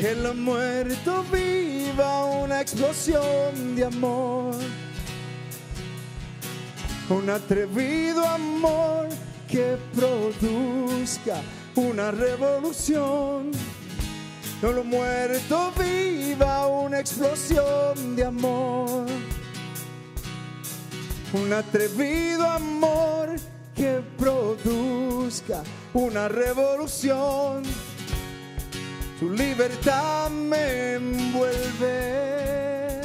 en lo muerto viva una explosión de amor, un atrevido amor que produzca una revolución. En lo muerto viva una explosión de amor, un atrevido amor que produzca una revolución. Tu libertad me envuelve.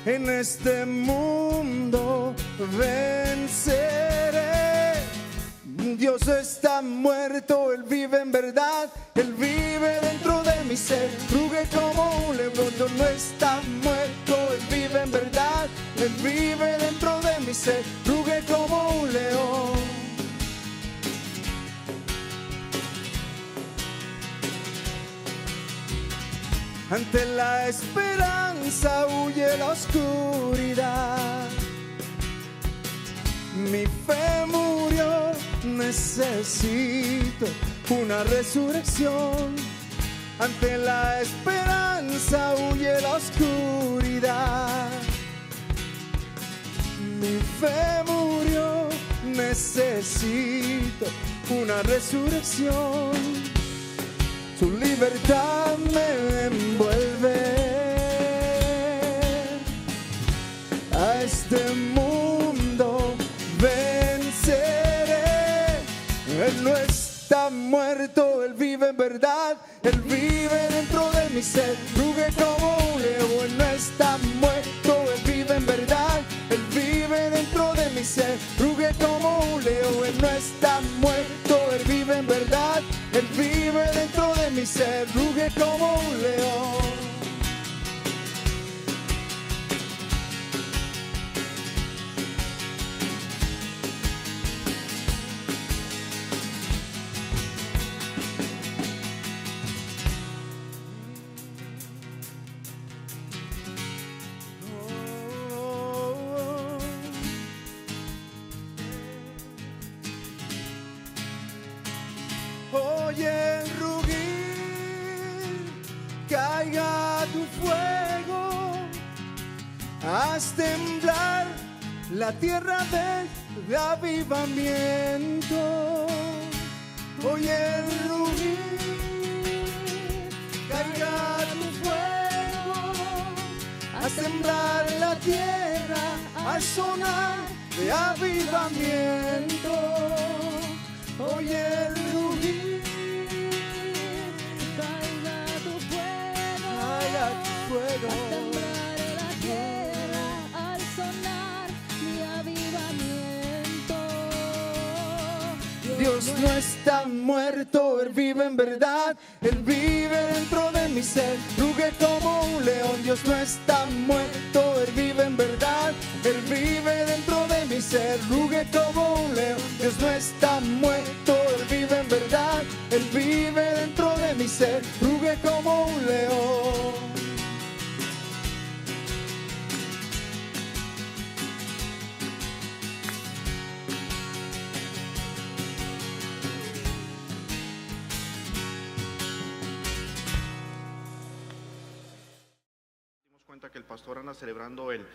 En este mundo venceré. Dios no está muerto, Él vive en verdad. Él vive dentro de mi ser. Ruge como un león. Dios no está muerto, Él vive en verdad. Él vive dentro de mi ser. Ruge como un león. Ante la esperanza huye la oscuridad. Mi fe murió, necesito una resurrección. Ante la esperanza huye la oscuridad. Mi fe murió, necesito una resurrección. Tu libertad me envuelve. A este mundo venceré. Él no está muerto, Él vive en verdad. Él vive dentro de mi ser. Ruge como un león. Él no está muerto, Él vive en verdad. Él vive dentro de mi ser. Ruge como un león. Él no está muerto, Él vive en verdad. Él vive dentro de mi ser. Ruge como un león. Oye rugir, caiga tu fuego, haz temblar la tierra de avivamiento. Oye rugir, caiga tu fuego, haz temblar la tierra al sonar de avivamiento. Oye rugir, Caiga tu fuego, caiga tu fuego. haz temblar la tierra al sonar mi avivamiento. Dios no está muerto, Él vive en verdad. Él vive dentro de mi ser. Ruge como un león. Dios no está muerto, Él vive en verdad. Él vive dentro de mi ser. Ruge como un león. Dios no está muerto, Él vive en verdad. Él vive dentro de mi ser. Ruge como un león. Cuenta que el pastor anda celebrando el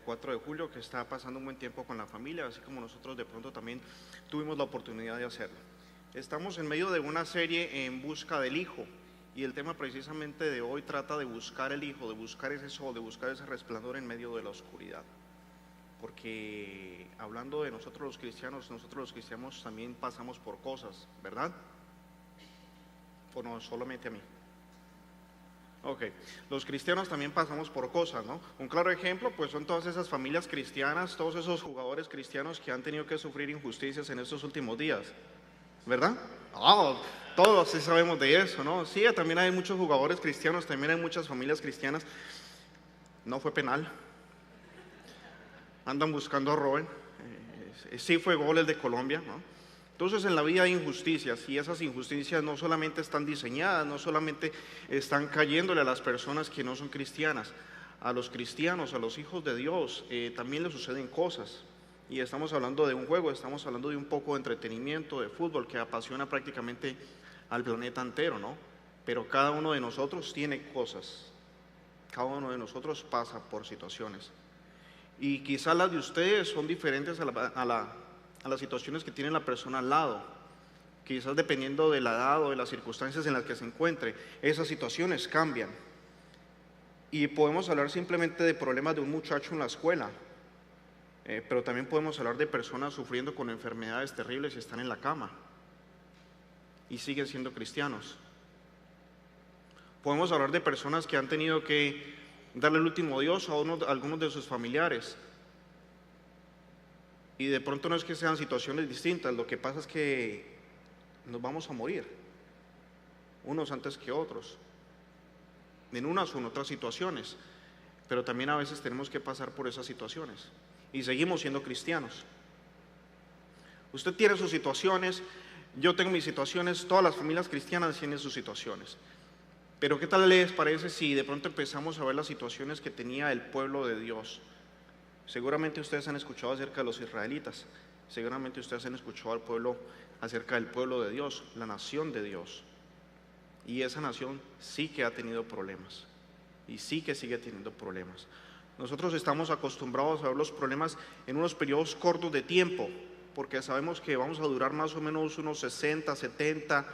4 de julio, que está pasando un buen tiempo con la familia, así como nosotros de pronto también tuvimos la oportunidad de hacerlo. Estamos en medio de una serie en busca del Hijo, y el tema precisamente de hoy trata de buscar el Hijo, de buscar ese sol, de buscar ese resplandor en medio de la oscuridad. Porque hablando de nosotros los cristianos también pasamos por cosas, ¿verdad? ¿O no solamente a mí? Ok, los cristianos también pasamos por cosas, ¿no? Un claro ejemplo, pues son todas esas familias cristianas, todos esos jugadores cristianos que han tenido que sufrir injusticias en estos últimos días, ¿verdad? Oh, todos sí sabemos de eso, ¿no? Sí, también hay muchos jugadores cristianos, también hay muchas familias cristianas. No fue penal. Andan buscando a Robin. Sí fue gol el de Colombia, ¿no? Entonces en la vida hay injusticias, y esas injusticias no solamente están diseñadas, no solamente están cayéndole a las personas que no son cristianas, a los cristianos, a los hijos de Dios, también les suceden cosas. Y estamos hablando de un juego, estamos hablando de un poco de entretenimiento, de fútbol, que apasiona prácticamente al planeta entero, ¿no? Pero cada uno de nosotros tiene cosas, cada uno de nosotros pasa por situaciones. Y quizás las de ustedes son diferentes a las situaciones que tiene la persona al lado. Quizás dependiendo de la edad o de las circunstancias en las que se encuentre, esas situaciones cambian. Y podemos hablar simplemente de problemas de un muchacho en la escuela, pero también podemos hablar de personas sufriendo con enfermedades terribles y están en la cama y siguen siendo cristianos. Podemos hablar de personas que han tenido que darle el último adiós a algunos de sus familiares. Y de pronto no es que sean situaciones distintas, lo que pasa es que nos vamos a morir, unos antes que otros, en unas o en otras situaciones, pero también a veces tenemos que pasar por esas situaciones y seguimos siendo cristianos. Usted tiene sus situaciones, yo tengo mis situaciones, todas las familias cristianas tienen sus situaciones. Pero ¿qué tal les parece si de pronto empezamos a ver las situaciones que tenía el pueblo de Dios? Seguramente ustedes han escuchado acerca de los israelitas, seguramente ustedes han escuchado acerca del pueblo de Dios, la nación de Dios. Y esa nación sí que ha tenido problemas y sí que sigue teniendo problemas. Nosotros estamos acostumbrados a ver los problemas en unos periodos cortos de tiempo, porque sabemos que vamos a durar más o menos unos 60, 70,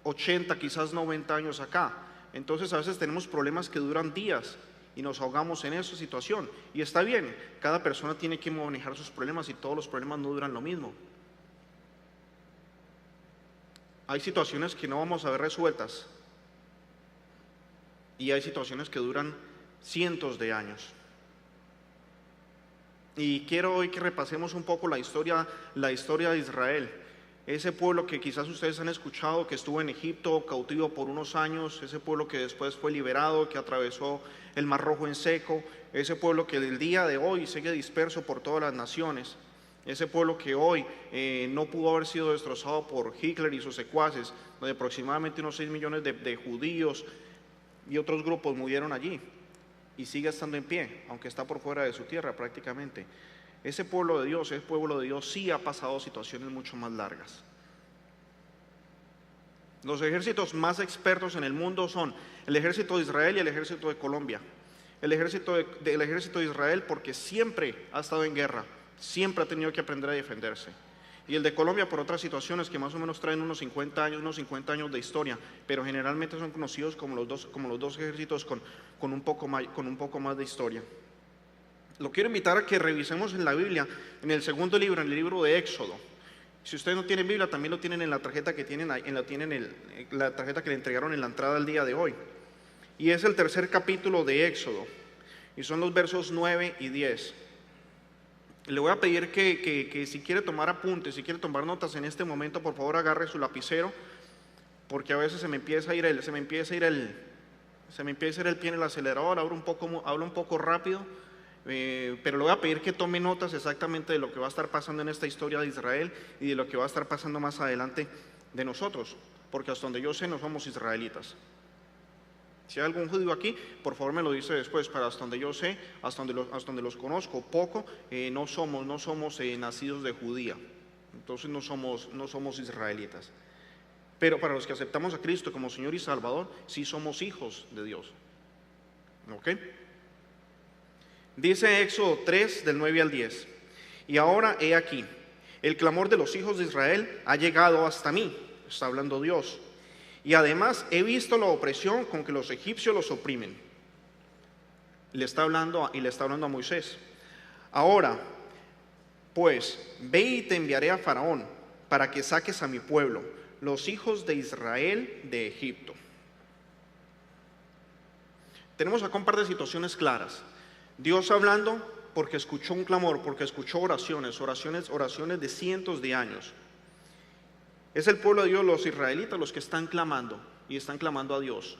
80, quizás 90 años acá. Entonces a veces tenemos problemas que duran días y nos ahogamos en esa situación. Y está bien, cada persona tiene que manejar sus problemas y todos los problemas no duran lo mismo. Hay situaciones que no vamos a ver resueltas y hay situaciones que duran cientos de años. Y quiero hoy que repasemos un poco la historia de Israel. Ese pueblo que quizás ustedes han escuchado, que estuvo en Egipto cautivo por unos años, ese pueblo que después fue liberado, que atravesó el Mar Rojo en seco, ese pueblo que del día de hoy sigue disperso por todas las naciones, ese pueblo que hoy no pudo haber sido destrozado por Hitler y sus secuaces, donde aproximadamente unos 6 millones de judíos y otros grupos murieron allí, y sigue estando en pie, aunque está por fuera de su tierra prácticamente. Ese pueblo de Dios sí ha pasado situaciones mucho más largas. Los ejércitos más expertos en el mundo son el ejército de Israel y el ejército de Colombia. El ejército de Israel porque siempre ha estado en guerra, siempre ha tenido que aprender a defenderse. Y el de Colombia por otras situaciones que más o menos traen unos 50 años de historia, pero generalmente son conocidos como los dos ejércitos con un poco más de historia. Lo quiero invitar a que revisemos en la Biblia, en el segundo libro, en el libro de Éxodo. Si ustedes no tienen Biblia, también lo tienen en la tarjeta que la tarjeta que le entregaron en la entrada al día de hoy. Y es el tercer capítulo de Éxodo, y son los versos 9 y 10. Le voy a pedir que si quiere tomar apuntes, si quiere tomar notas en este momento, por favor agarre su lapicero, porque a veces se me empieza a ir el pie en el acelerador, hablo un poco rápido. Pero le voy a pedir que tome notas exactamente de lo que va a estar pasando en esta historia de Israel y de lo que va a estar pasando más adelante de nosotros, porque hasta donde yo sé no somos israelitas. Si hay algún judío aquí, por favor me lo dice después, para hasta donde yo sé, hasta donde los conozco poco, no somos nacidos de judía, entonces no somos israelitas. Pero para los que aceptamos a Cristo como Señor y Salvador, sí somos hijos de Dios. ¿Ok? Dice Éxodo 3, del 9 al 10. Y ahora he aquí, el clamor de los hijos de Israel ha llegado hasta mí, está hablando Dios. Y además he visto la opresión con que los egipcios los oprimen. Le está hablando a Moisés. Ahora, pues, ve y te enviaré a Faraón para que saques a mi pueblo, los hijos de Israel, de Egipto. Tenemos acá un par de situaciones claras. Dios hablando porque escuchó un clamor, porque escuchó oraciones de cientos de años. Es el pueblo de Dios, los israelitas, los que están clamando y están clamando a Dios.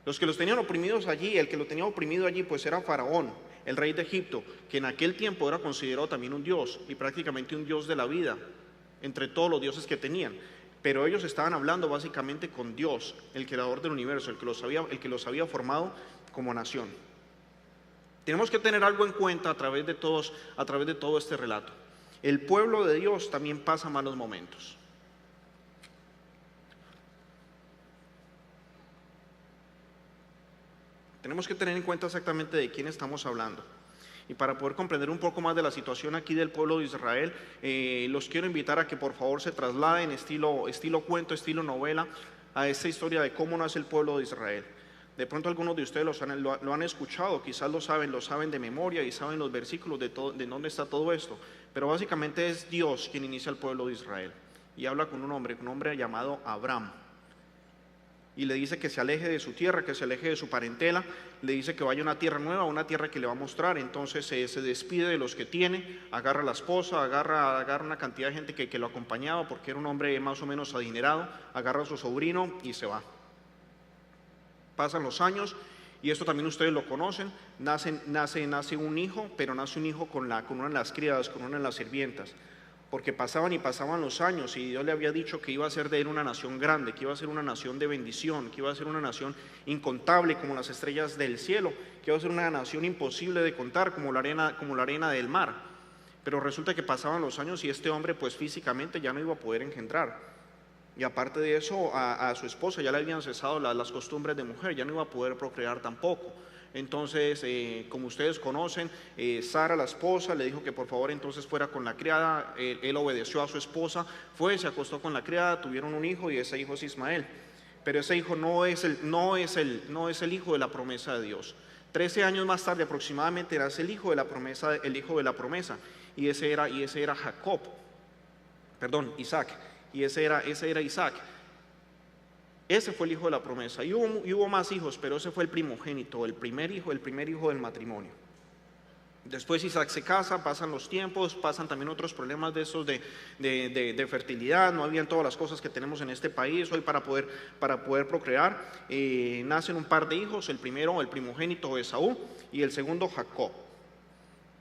Los que los tenían oprimidos allí, el que lo tenía oprimido allí pues era Faraón, el rey de Egipto, que en aquel tiempo era considerado también un dios y prácticamente un dios de la vida entre todos los dioses que tenían. Pero ellos estaban hablando básicamente con Dios, el creador del universo, el que los había formado como nación. Tenemos que tener algo en cuenta a través de todo este relato. El pueblo de Dios también pasa malos momentos. Tenemos que tener en cuenta exactamente de quién estamos hablando. Y para poder comprender un poco más de la situación aquí del pueblo de Israel, los quiero invitar a que por favor se trasladen estilo cuento, estilo novela, a esta historia de cómo nace el pueblo de Israel. De pronto algunos de ustedes lo han escuchado, quizás lo saben de memoria y saben los versículos de dónde está todo esto, pero básicamente es Dios quien inicia el pueblo de Israel y habla con un hombre llamado Abraham, y le dice que se aleje de su tierra, que se aleje de su parentela, le dice que vaya a una tierra nueva, una tierra que le va a mostrar. Entonces se despide de los que tiene, agarra a la esposa, agarra una cantidad de gente que lo acompañaba porque era un hombre más o menos adinerado, agarra a su sobrino y se va. Pasan los años, y esto también ustedes lo conocen, nace un hijo, pero nace un hijo con una de las criadas, con una de las sirvientas, porque pasaban y pasaban los años y Dios le había dicho que iba a ser de él una nación grande, que iba a ser una nación de bendición, que iba a ser una nación incontable como las estrellas del cielo, que iba a ser una nación imposible de contar como la arena del mar. Pero resulta que pasaban los años y este hombre pues físicamente ya no iba a poder engendrar. Y aparte de eso, a su esposa ya le habían cesado las costumbres de mujer, ya no iba a poder procrear tampoco. Entonces, como ustedes conocen, Sara, la esposa, le dijo que por favor entonces fuera con la criada. Él obedeció a su esposa, se acostó con la criada, tuvieron un hijo y ese hijo es Ismael. Pero ese hijo no es el hijo de la promesa de Dios. 13 años más tarde aproximadamente nace el hijo de la promesa, y ese era Isaac, y ese era Isaac. Ese fue el hijo de la promesa. Y hubo más hijos, pero ese fue el primogénito, el primer hijo del matrimonio. Después Isaac se casa, pasan los tiempos, pasan también otros problemas de esos de fertilidad. No habían todas las cosas que tenemos en este país hoy para poder procrear. Nacen un par de hijos, el primogénito Esaú, y el segundo Jacob.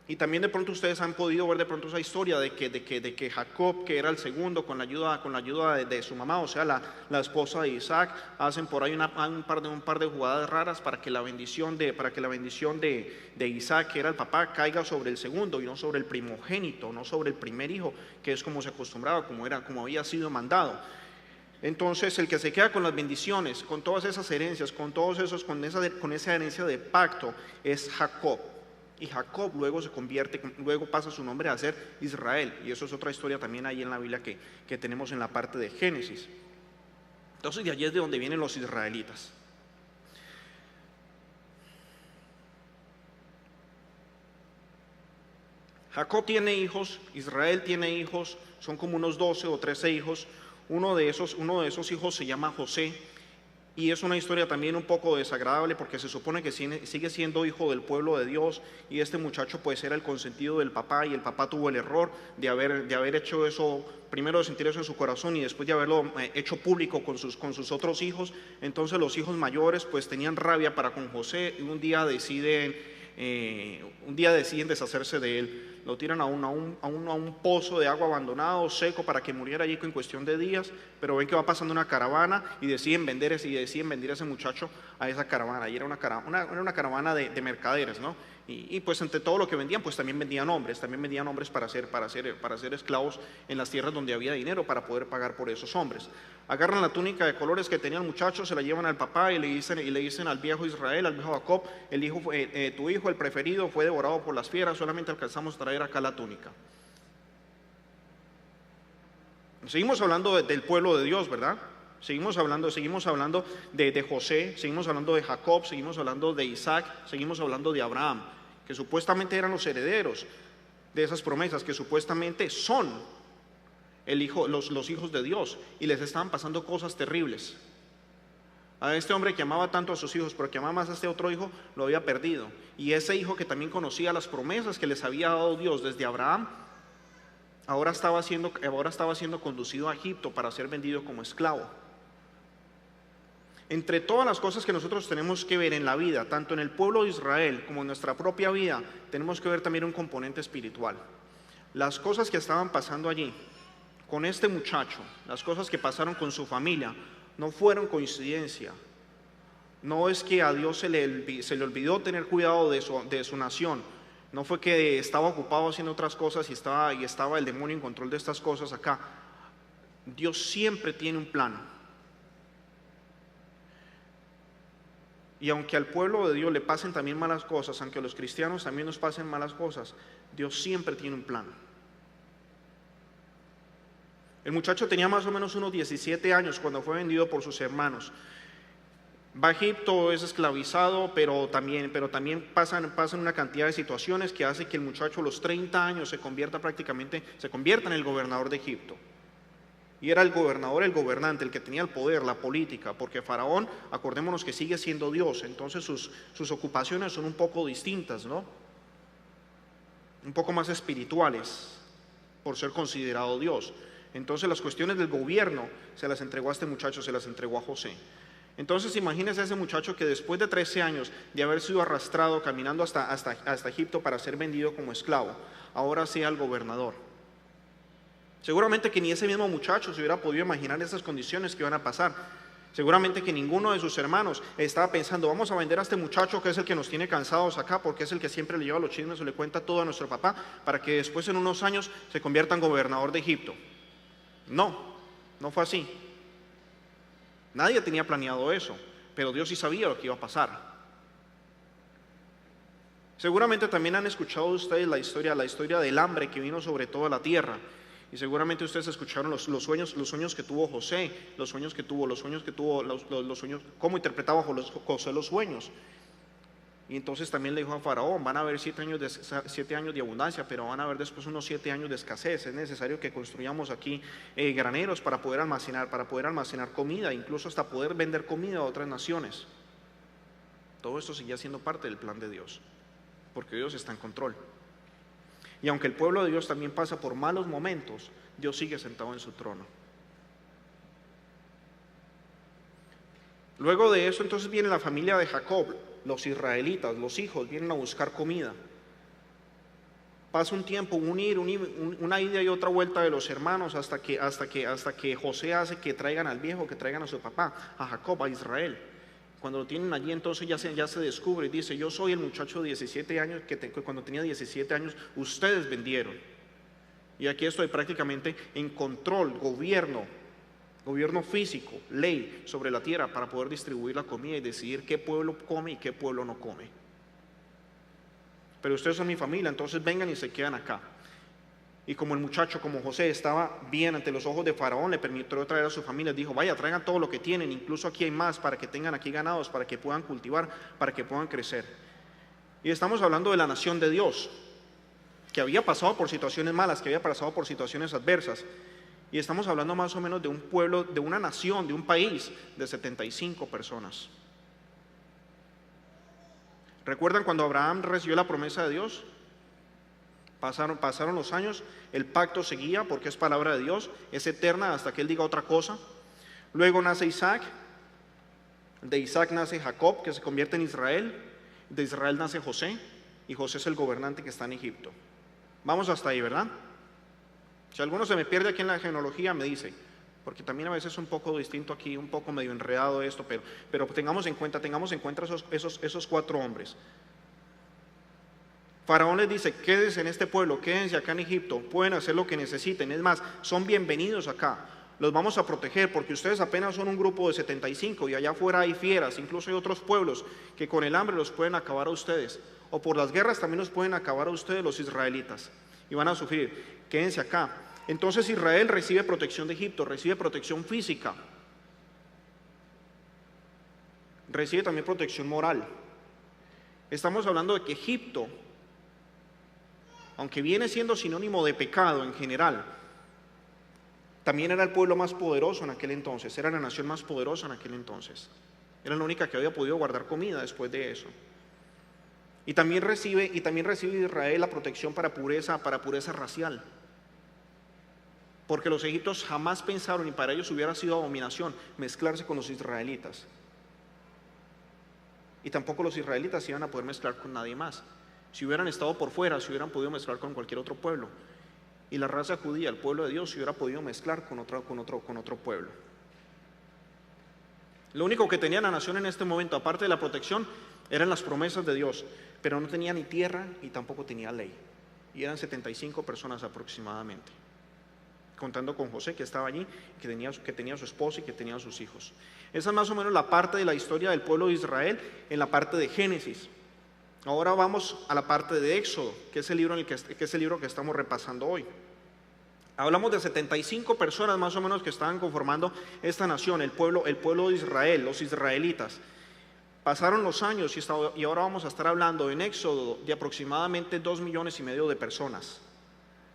Y también de pronto ustedes han podido ver de pronto esa historia de que Jacob, que era el segundo, con la ayuda de su mamá, o sea la esposa de Isaac, hacen por ahí un par de jugadas raras para que la bendición de Isaac, que era el papá, caiga sobre el segundo y no sobre el primogénito, no sobre el primer hijo, que es como se acostumbraba, como había sido mandado. Entonces el que se queda con las bendiciones, con todas esas herencias, con esa herencia de pacto, es Jacob. Y Jacob luego pasa su nombre a ser Israel, y eso es otra historia también ahí en la Biblia que tenemos en la parte de Génesis. Entonces de allí es de donde vienen los israelitas. Jacob tiene hijos, Israel tiene hijos, son como unos 12 o 13 hijos. Uno de esos hijos se llama José. Y es una historia también un poco desagradable porque se supone que sigue siendo hijo del pueblo de Dios, y este muchacho pues era el consentido del papá, y el papá tuvo el error de haber hecho eso, primero de sentir eso en su corazón y después de haberlo hecho público con sus otros hijos. Entonces los hijos mayores pues tenían rabia para con José y un día deciden deshacerse de él. Lo tiran a un pozo de agua abandonado, seco, para que muriera allí en cuestión de días. Pero ven que va pasando una caravana y deciden vender ese muchacho a esa caravana. Y era una caravana de mercaderes, ¿no? Y pues entre todo lo que vendían, pues también vendían hombres para ser esclavos en las tierras donde había dinero, para poder pagar por esos hombres. Agarran la túnica de colores que tenía el muchacho, se la llevan al papá y le dicen al viejo Israel, al viejo Jacob: tu hijo, el preferido, fue devorado por las fieras, solamente alcanzamos a traer acá la túnica. Seguimos hablando del pueblo de Dios, ¿verdad? Seguimos hablando de José, seguimos hablando de Jacob, seguimos hablando de Isaac, seguimos hablando de Abraham, que supuestamente eran los herederos de esas promesas, que supuestamente son los hijos de Dios, y les estaban pasando cosas terribles. A este hombre que amaba tanto a sus hijos, pero que amaba más a este otro hijo, lo había perdido. Y ese hijo que también conocía las promesas que les había dado Dios desde Abraham, ahora estaba siendo conducido a Egipto para ser vendido como esclavo. Entre todas las cosas que nosotros tenemos que ver en la vida, tanto en el pueblo de Israel como en nuestra propia vida, tenemos que ver también un componente espiritual. Las cosas que estaban pasando allí con este muchacho, las cosas que pasaron con su familia, no fueron coincidencia. No es que a Dios se le olvidó tener cuidado de su nación. No fue que estaba ocupado haciendo otras cosas y estaba el demonio en control de estas cosas acá. Dios siempre tiene un plan. Y aunque al pueblo de Dios le pasen también malas cosas, aunque a los cristianos también nos pasen malas cosas, Dios siempre tiene un plan. El muchacho tenía más o menos unos 17 años cuando fue vendido por sus hermanos. Va a Egipto, es esclavizado, pero también pasan una cantidad de situaciones que hace que el muchacho a los 30 años se convierta en el gobernador de Egipto. Y era el gobernador, el gobernante, el que tenía el poder, la política, porque Faraón, acordémonos que sigue siendo Dios, entonces sus ocupaciones son un poco distintas, ¿no? Un poco más espirituales, por ser considerado Dios. Entonces las cuestiones del gobierno se las entregó a este muchacho, se las entregó a José. Entonces imagínense a ese muchacho que después de 13 años de haber sido arrastrado caminando hasta Egipto para ser vendido como esclavo, ahora sea el gobernador. Seguramente que ni ese mismo muchacho se hubiera podido imaginar esas condiciones que iban a pasar. Seguramente que ninguno de sus hermanos estaba pensando, vamos a vender a este muchacho que es el que nos tiene cansados acá, porque es el que siempre le lleva los chismes o le cuenta todo a nuestro papá, para que después en unos años se convierta en gobernador de Egipto. No fue así. Nadie tenía planeado eso, pero Dios sí sabía lo que iba a pasar. Seguramente también han escuchado ustedes la historia del hambre que vino sobre toda la tierra. Y seguramente ustedes escucharon los sueños que tuvo José, cómo interpretaba José los sueños. Y entonces también le dijo a Faraón, van a haber 7 años de abundancia, pero van a haber después unos 7 años de escasez. Es necesario que construyamos aquí graneros para poder almacenar comida, incluso hasta poder vender comida a otras naciones. Todo esto seguía siendo parte del plan de Dios, porque Dios está en control. Y aunque el pueblo de Dios también pasa por malos momentos, Dios sigue sentado en su trono. Luego de eso entonces viene la familia de Jacob, los israelitas, los hijos vienen a buscar comida. Pasa un tiempo, una ida y otra vuelta de los hermanos hasta que José hace que traigan al viejo, que traigan a su papá, a Jacob, a Israel. Cuando lo tienen allí, entonces ya se descubre y dice, yo soy el muchacho de 17 años que cuando tenía 17 años ustedes vendieron. Y aquí estoy prácticamente en control, gobierno físico, ley sobre la tierra para poder distribuir la comida y decidir qué pueblo come y qué pueblo no come. Pero ustedes son mi familia, entonces vengan y se quedan acá. Y como el muchacho, como José, estaba bien ante los ojos de Faraón, le permitió traer a su familia. Dijo, vaya, traigan todo lo que tienen, incluso aquí hay más, para que tengan aquí ganados, para que puedan cultivar, para que puedan crecer. Y estamos hablando de la nación de Dios, que había pasado por situaciones malas, que había pasado por situaciones adversas. Y estamos hablando más o menos de un pueblo, de una nación, de un país de 75 personas. ¿Recuerdan cuando Abraham recibió la promesa de Dios? Pasaron los años, el pacto seguía porque es palabra de Dios, es eterna hasta que Él diga otra cosa. Luego nace Isaac, de Isaac nace Jacob, que se convierte en Israel, de Israel nace José, y José es el gobernante que está en Egipto. Vamos hasta ahí, ¿verdad? Si alguno se me pierde aquí en la genealogía, me dice, porque también a veces es un poco distinto aquí, un poco medio enredado esto, pero tengamos en cuenta esos 4 hombres. Faraón les dice, quédense en este pueblo, quédense acá en Egipto, pueden hacer lo que necesiten, es más, son bienvenidos acá, los vamos a proteger porque ustedes apenas son un grupo de 75 y allá afuera hay fieras, incluso hay otros pueblos que con el hambre los pueden acabar a ustedes, o por las guerras también los pueden acabar a ustedes los israelitas y van a sufrir, quédense acá. Entonces Israel recibe protección de Egipto, recibe protección física, recibe también protección moral. Estamos hablando de que Egipto, aunque viene siendo sinónimo de pecado en general, también era el pueblo más poderoso en aquel entonces, era la nación más poderosa en aquel entonces, era la única que había podido guardar comida después de eso. Y también recibe Israel la protección para pureza racial, porque los egipcios jamás pensaron, y para ellos hubiera sido abominación, mezclarse con los israelitas. Y tampoco los israelitas se iban a poder mezclar con nadie más. Si hubieran estado por fuera, se hubieran podido mezclar con cualquier otro pueblo. Y la raza judía, el pueblo de Dios, se hubiera podido mezclar con otro pueblo. Lo único que tenía la nación en este momento, aparte de la protección, eran las promesas de Dios, pero no tenía ni tierra y tampoco tenía ley. Y eran 75 personas aproximadamente. contando con José, que estaba allí, que tenía su esposa y que tenía sus hijos. Esa es más o menos la parte de la historia del pueblo de Israel en la parte de Génesis. Ahora vamos a la parte de Éxodo, que es el libro que estamos repasando hoy. Hablamos de 75 personas más o menos que estaban conformando esta nación, el pueblo de Israel, los israelitas. Pasaron los años y ahora vamos a estar hablando en Éxodo de aproximadamente 2,5 millones de personas.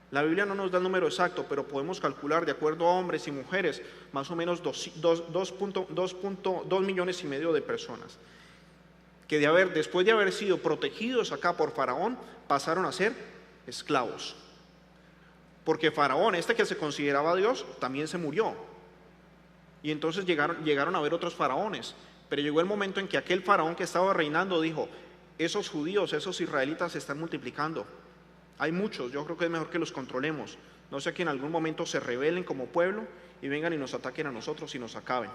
La Biblia no nos da el número exacto, pero podemos calcular de acuerdo a hombres y mujeres más o menos 2,5 millones de personas que después de haber sido protegidos acá por Faraón pasaron a ser esclavos. Porque Faraón, este que se consideraba Dios, también se murió. Y entonces llegaron a haber otros faraones. Pero llegó el momento en que aquel faraón que estaba reinando dijo: esos judíos, esos israelitas se están multiplicando. Hay muchos, yo creo que es mejor que los controlemos. No sea que en algún momento se rebelen como pueblo y vengan y nos ataquen a nosotros y nos acaben.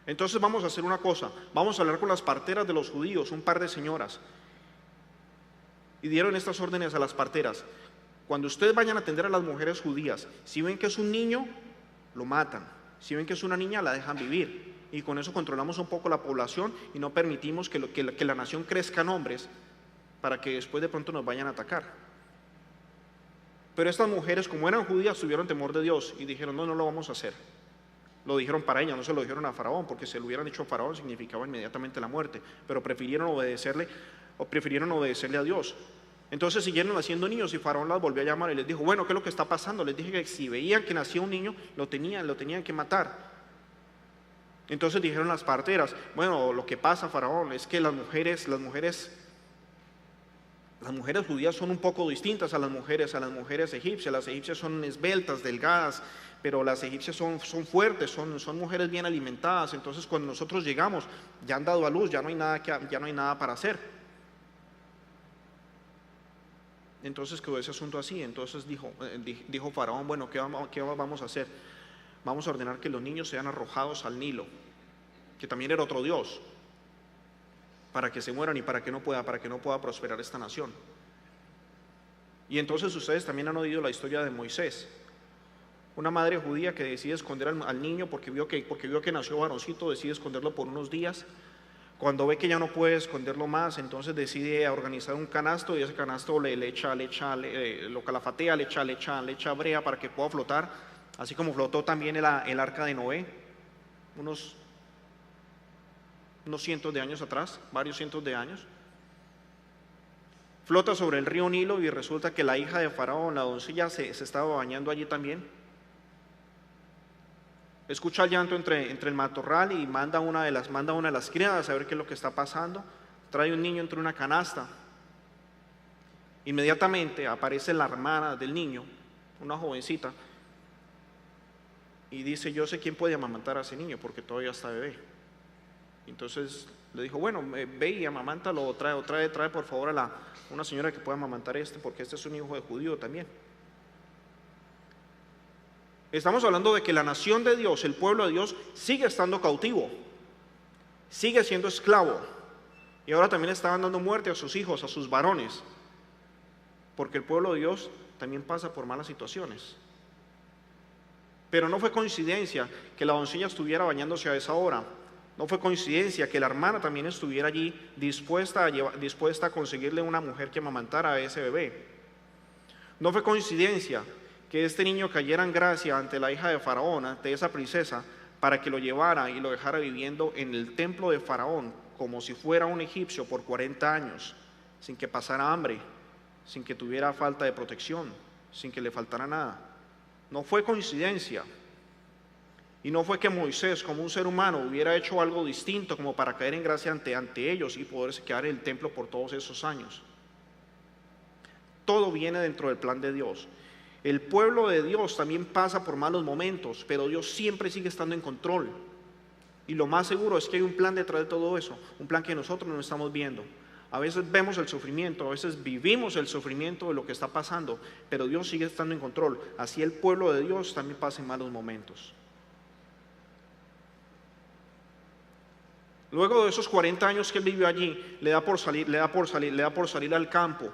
Entonces vamos a hacer una cosa, vamos a hablar con las parteras de los judíos, un par de señoras. Y dieron estas órdenes a las parteras: cuando ustedes vayan a atender a las mujeres judías, si ven que es un niño, lo matan. Si ven que es una niña, la dejan vivir. Y con eso controlamos un poco la población y no permitimos que la nación crezca en hombres para que después de pronto nos vayan a atacar. Pero estas mujeres, como eran judías, tuvieron temor de Dios y dijeron: no lo vamos a hacer. Lo dijeron para ellas, no se lo dijeron a Faraón, porque si lo hubieran dicho a Faraón significaba inmediatamente la muerte. Pero prefirieron obedecerle a Dios. Entonces siguieron haciendo niños y Faraón las volvió a llamar y les dijo: bueno, ¿qué es lo que está pasando? Les dije que si veían que nacía un niño, lo tenían que matar. Entonces dijeron las parteras: bueno, lo que pasa, Faraón, es que las mujeres judías son un poco distintas a las mujeres egipcias. Las egipcias son esbeltas, delgadas, pero las egipcias son fuertes, son mujeres bien alimentadas. Entonces cuando nosotros llegamos, ya han dado a luz, ya no hay nada para hacer. Entonces quedó ese asunto así. Entonces dijo Faraón: bueno, ¿qué vamos a hacer? Vamos a ordenar que los niños sean arrojados al Nilo, que también era otro dios, para que se mueran y para que no pueda prosperar esta nación. Y entonces ustedes también han oído la historia de Moisés, una madre judía que decide esconder al niño porque vio que nació varoncito, decide esconderlo por unos días. Cuando ve que ya no puede esconderlo más, entonces decide organizar un canasto y ese canasto lo calafatea, le echa brea para que pueda flotar, así como flotó también el arca de Noé, unos cientos de años atrás, varios cientos de años. Flota sobre el río Nilo y resulta que la hija de Faraón, la doncella, se estaba bañando allí también. Escucha el llanto entre el matorral y manda a una de las criadas a ver qué es lo que está pasando. Trae un niño entre una canasta. Inmediatamente aparece la hermana del niño, una jovencita, y dice: yo sé quién puede amamantar a ese niño porque todavía está bebé. Entonces le dijo: bueno, ve y amamántalo, trae por favor a una señora que pueda amamantar porque este es un hijo de judío también. Estamos hablando de que la nación de Dios, el pueblo de Dios, sigue estando cautivo, sigue siendo esclavo, y ahora también estaban dando muerte a sus hijos, a sus varones, porque el pueblo de Dios también pasa por malas situaciones. Pero no fue coincidencia que la doncella estuviera bañándose a esa hora. No fue coincidencia que la hermana también estuviera allí dispuesta a conseguirle una mujer que amamantara a ese bebé. No fue coincidencia que este niño cayera en gracia ante la hija de Faraón, ante esa princesa, para que lo llevara y lo dejara viviendo en el templo de Faraón como si fuera un egipcio por 40 años, sin que pasara hambre, sin que tuviera falta de protección, sin que le faltara nada. No fue coincidencia. Y no fue que Moisés, como un ser humano, hubiera hecho algo distinto como para caer en gracia ante ellos y poderse quedar en el templo por todos esos años. Todo viene dentro del plan de Dios. El pueblo de Dios también pasa por malos momentos, pero Dios siempre sigue estando en control. Y lo más seguro es que hay un plan detrás de todo eso, un plan que nosotros no estamos viendo. A veces vemos el sufrimiento, a veces vivimos el sufrimiento de lo que está pasando, pero Dios sigue estando en control. Así el pueblo de Dios también pasa en malos momentos. Luego de esos 40 años que él vivió allí, le da por salir al campo.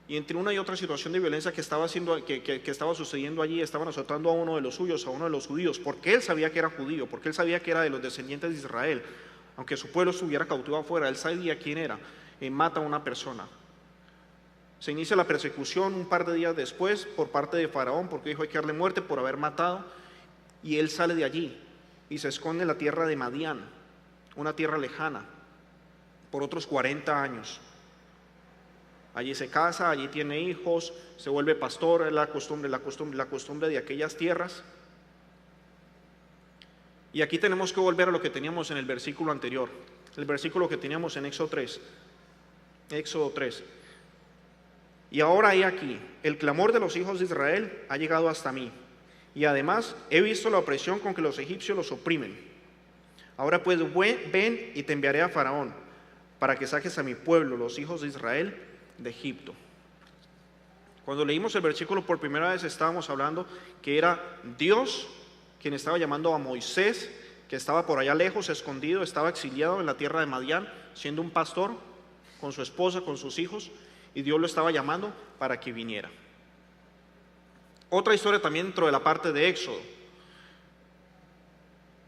y entre una y otra situación de violencia que estaba sucediendo allí, estaban azotando a uno de los suyos, a uno de los judíos, porque él sabía que era judío, porque él sabía que era de los descendientes de Israel, aunque su pueblo estuviera cautivo afuera, él sabía quién era, y mata a una persona. Se inicia la persecución un par de días después por parte de Faraón, porque dijo hay que darle muerte por haber matado, y él sale de allí y se esconde en la tierra de Madián, una tierra lejana, por otros 40 años. Allí se casa, allí tiene hijos, se vuelve pastor, es la costumbre de aquellas tierras. Y aquí tenemos que volver a lo que teníamos en el versículo anterior, el versículo que teníamos en Éxodo 3. Éxodo 3. Y ahora he aquí, el clamor de los hijos de Israel ha llegado hasta mí, y además he visto la opresión con que los egipcios los oprimen. Ahora pues ven y te enviaré a Faraón, para que saques a mi pueblo, los hijos de Israel, de Egipto. Cuando leímos el versículo por primera vez estábamos hablando que era Dios quien estaba llamando a Moisés, que estaba por allá lejos, escondido, estaba exiliado en la tierra de Madián, siendo un pastor con su esposa, con sus hijos, y Dios lo estaba llamando para que viniera. Otra historia también dentro de la parte de Éxodo.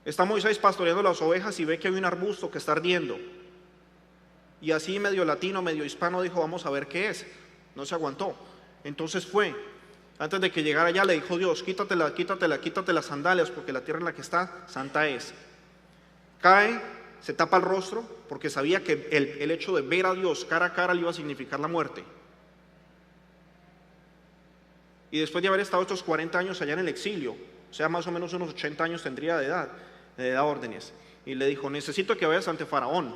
Está Moisés pastoreando las ovejas y ve que hay un arbusto que está ardiendo. Y así medio latino, medio hispano dijo, vamos a ver qué es. No se aguantó. Entonces fue. Antes de que llegara allá le dijo Dios, quítate las sandalias porque la tierra en la que está, santa es. Cae, se tapa el rostro porque sabía que el hecho de ver a Dios cara a cara le iba a significar la muerte. Y después de haber estado estos 40 años allá en el exilio, o sea, más o menos unos 80 años tendría de edad órdenes. Y le dijo, necesito que vayas ante Faraón,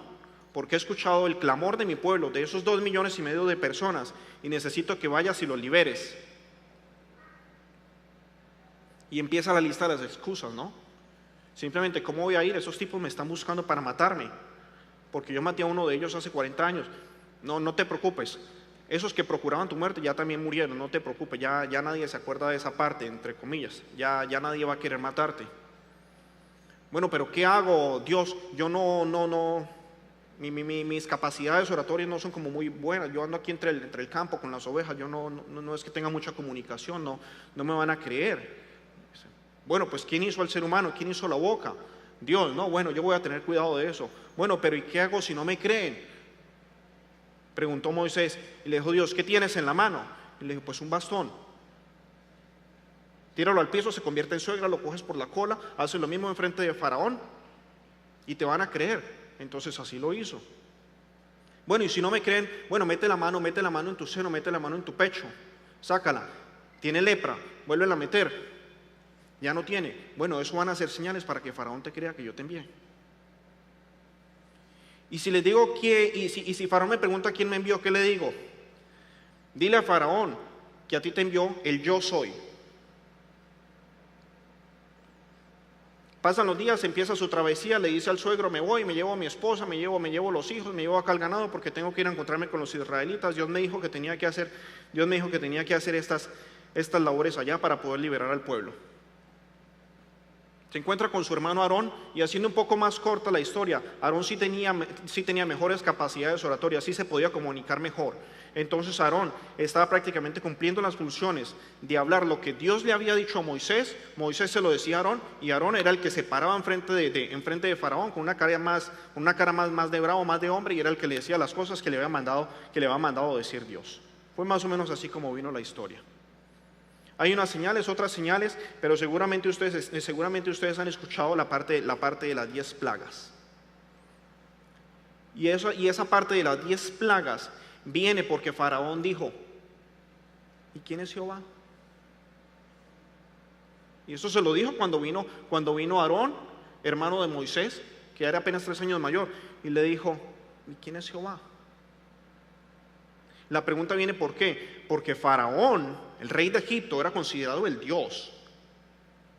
porque he escuchado el clamor de mi pueblo, de esos 2,5 millones de personas, y necesito que vayas y los liberes. Y empieza la lista de las excusas, ¿no? Simplemente, ¿cómo voy a ir? Esos tipos me están buscando para matarme, porque yo maté a uno de ellos hace 40 años. No te preocupes. Esos que procuraban tu muerte ya también murieron, no te preocupes, ya nadie se acuerda de esa parte, entre comillas, ya nadie va a querer matarte. Bueno, pero ¿qué hago, Dios? Yo mis capacidades oratorias no son como muy buenas, yo ando aquí entre el campo con las ovejas, yo no es que tenga mucha comunicación, no me van a creer. Bueno, pues ¿quién hizo al ser humano? ¿Quién hizo la boca? Dios, no, bueno, yo voy a tener cuidado de eso. Bueno, pero ¿y qué hago si no me creen? Preguntó Moisés y le dijo Dios, ¿qué tienes en la mano? Y le dijo, pues un bastón. Tíralo al piso, se convierte en suegra, lo coges por la cola, haces lo mismo enfrente de Faraón y te van a creer. Entonces así lo hizo. Bueno, y si no me creen, bueno, mete la mano en tu seno, mete la mano en tu pecho, sácala. Tiene lepra, vuélvela a meter. Ya no tiene. Bueno, eso van a ser señales para que Faraón te crea que yo te envié. Y si les digo si Faraón me pregunta quién me envió, ¿qué le digo? Dile a Faraón que a ti te envió el yo soy. Pasan los días, empieza su travesía, le dice al suegro, me voy, me llevo a mi esposa, me llevo los hijos, me llevo acá al ganado porque tengo que ir a encontrarme con los israelitas. Dios me dijo que tenía que hacer estas labores allá para poder liberar al pueblo. Se encuentra con su hermano Aarón y, haciendo un poco más corta la historia, Aarón sí tenía mejores capacidades oratorias, sí se podía comunicar mejor. Entonces Aarón estaba prácticamente cumpliendo las funciones de hablar lo que Dios le había dicho a Moisés. Moisés se lo decía a Aarón y Aarón era el que se paraba enfrente de Faraón con una cara más de bravo, más de hombre, y era el que le decía las cosas que le había mandado decir Dios. Fue más o menos así como vino la historia. Hay unas señales, otras señales, pero seguramente ustedes han escuchado la parte de las 10 plagas. Y esa parte de las 10 plagas viene porque Faraón dijo, ¿y quién es Jehová? Y eso se lo dijo cuando vino Aarón, hermano de Moisés, que era apenas 3 años mayor, y le dijo, ¿y quién es Jehová? La pregunta viene ¿por qué? Porque Faraón, el rey de Egipto, era considerado el Dios.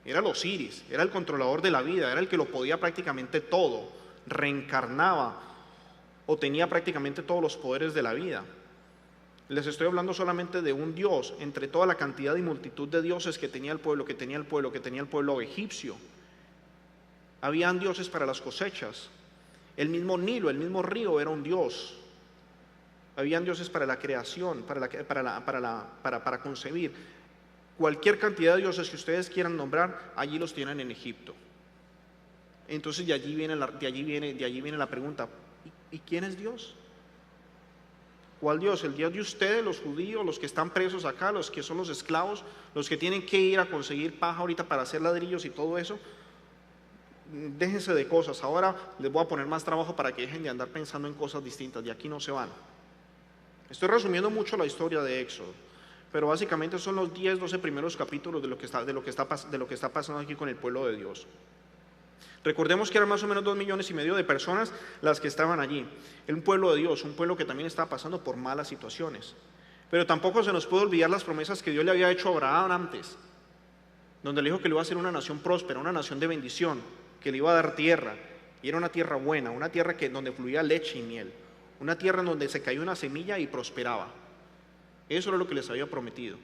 Era el Osiris, era el controlador de la vida, era el que lo podía prácticamente todo, reencarnaba o tenía prácticamente todos los poderes de la vida. Les estoy hablando solamente de un Dios entre toda la cantidad y multitud de dioses que tenía el pueblo egipcio. Habían dioses para las cosechas. El mismo Nilo, el mismo río era un dios. habían dioses para la creación, para concebir. Cualquier cantidad de dioses que ustedes quieran nombrar, allí los tienen en Egipto. Entonces de allí viene la pregunta, ¿y quién es Dios? ¿Cuál Dios? ¿El Dios de ustedes, los judíos, los que están presos acá, los que son los esclavos, los que tienen que ir a conseguir paja ahorita para hacer ladrillos y todo eso? Déjense de cosas. Ahora les voy a poner más trabajo para que dejen de andar pensando en cosas distintas. De aquí no se van. Estoy resumiendo mucho la historia de Éxodo, pero básicamente son los 10, 12 primeros capítulos de lo que está pasando aquí con el pueblo de Dios. Recordemos que eran más o menos 2,5 millones de personas las que estaban allí. Era un pueblo de Dios, un pueblo que también estaba pasando por malas situaciones. Pero tampoco se nos puede olvidar las promesas que Dios le había hecho a Abraham antes, donde le dijo que le iba a hacer una nación próspera, una nación de bendición, que le iba a dar tierra, y era una tierra buena, una tierra donde fluía leche y miel, una tierra en donde se cayó una semilla y prosperaba. Eso era lo que les había prometido.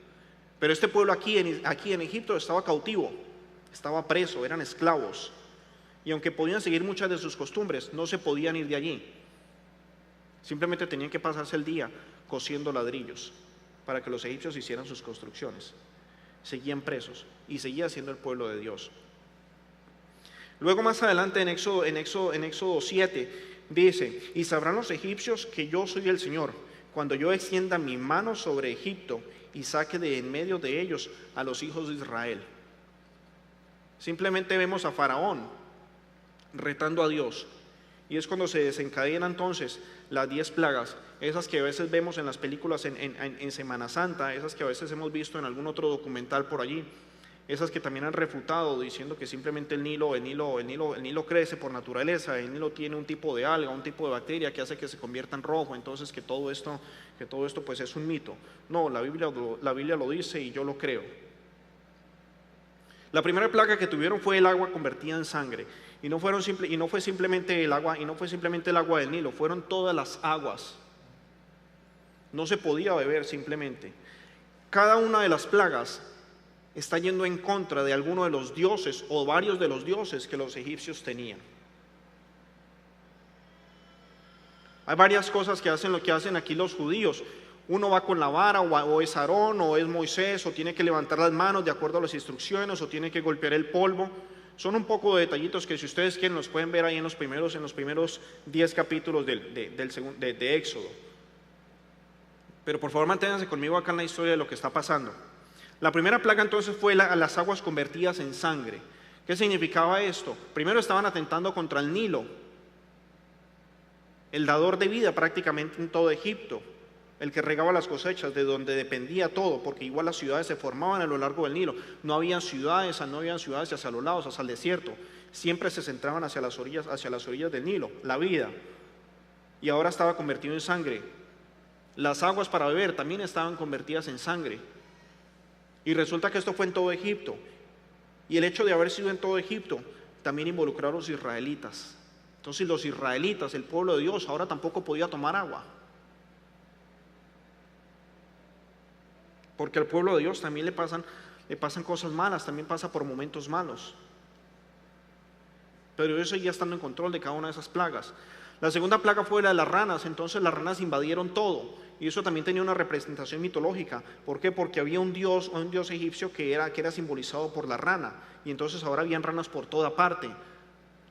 Pero este pueblo aquí en Egipto estaba cautivo, estaba preso, eran esclavos. Y aunque podían seguir muchas de sus costumbres, no se podían ir de allí. Simplemente tenían que pasarse el día cosiendo ladrillos para que los egipcios hicieran sus construcciones. Seguían presos y seguía siendo el pueblo de Dios. Luego más adelante en Éxodo 7 dice: y sabrán los egipcios que yo soy el Señor, cuando yo extienda mi mano sobre Egipto y saque de en medio de ellos a los hijos de Israel. Simplemente vemos a Faraón retando a Dios, y es cuando se desencadenan entonces las 10 plagas, esas que a veces vemos en las películas en Semana Santa, esas que a veces hemos visto en algún otro documental por allí, esas que también han refutado diciendo que simplemente el Nilo crece por naturaleza, el Nilo tiene un tipo de alga, un tipo de bacteria que hace que se convierta en rojo, entonces que todo esto pues es un mito. No, la Biblia lo dice y yo lo creo. La primera plaga que tuvieron fue el agua convertida en sangre. Y no fue simplemente el agua del Nilo, fueron todas las aguas. No se podía beber simplemente. Cada una de las plagas está yendo en contra de alguno de los dioses o varios de los dioses que los egipcios tenían. Hay varias cosas que hacen lo que hacen aquí los judíos. Uno va con la vara, o es Aarón, o es Moisés, o tiene que levantar las manos de acuerdo a las instrucciones, o tiene que golpear el polvo. Son un poco de detallitos que si ustedes quieren los pueden ver ahí en los primeros 10 capítulos de Éxodo. Pero por favor manténganse conmigo acá en la historia de lo que está pasando. La primera plaga entonces fue las aguas convertidas en sangre. ¿Qué significaba esto? Primero estaban atentando contra el Nilo, el dador de vida prácticamente en todo Egipto, el que regaba las cosechas, de donde dependía todo, porque igual las ciudades se formaban a lo largo del Nilo. No habían ciudades hacia los lados, hacia el desierto. Siempre se centraban hacia las orillas del Nilo, la vida. Y ahora estaba convertido en sangre. Las aguas para beber también estaban convertidas en sangre. Y resulta que esto fue en todo Egipto. Y el hecho de haber sido en todo Egipto también involucró a los israelitas. Entonces los israelitas, el pueblo de Dios, ahora tampoco podía tomar agua. Porque al pueblo de Dios también le pasan cosas malas, también pasa por momentos malos. Pero Dios seguía estando en control de cada una de esas plagas. La segunda plaga fue la de las ranas. Entonces las ranas invadieron todo. Y eso también tenía una representación mitológica. ¿Por qué? Porque había un dios egipcio que era simbolizado por la rana. Y entonces ahora habían ranas por toda parte,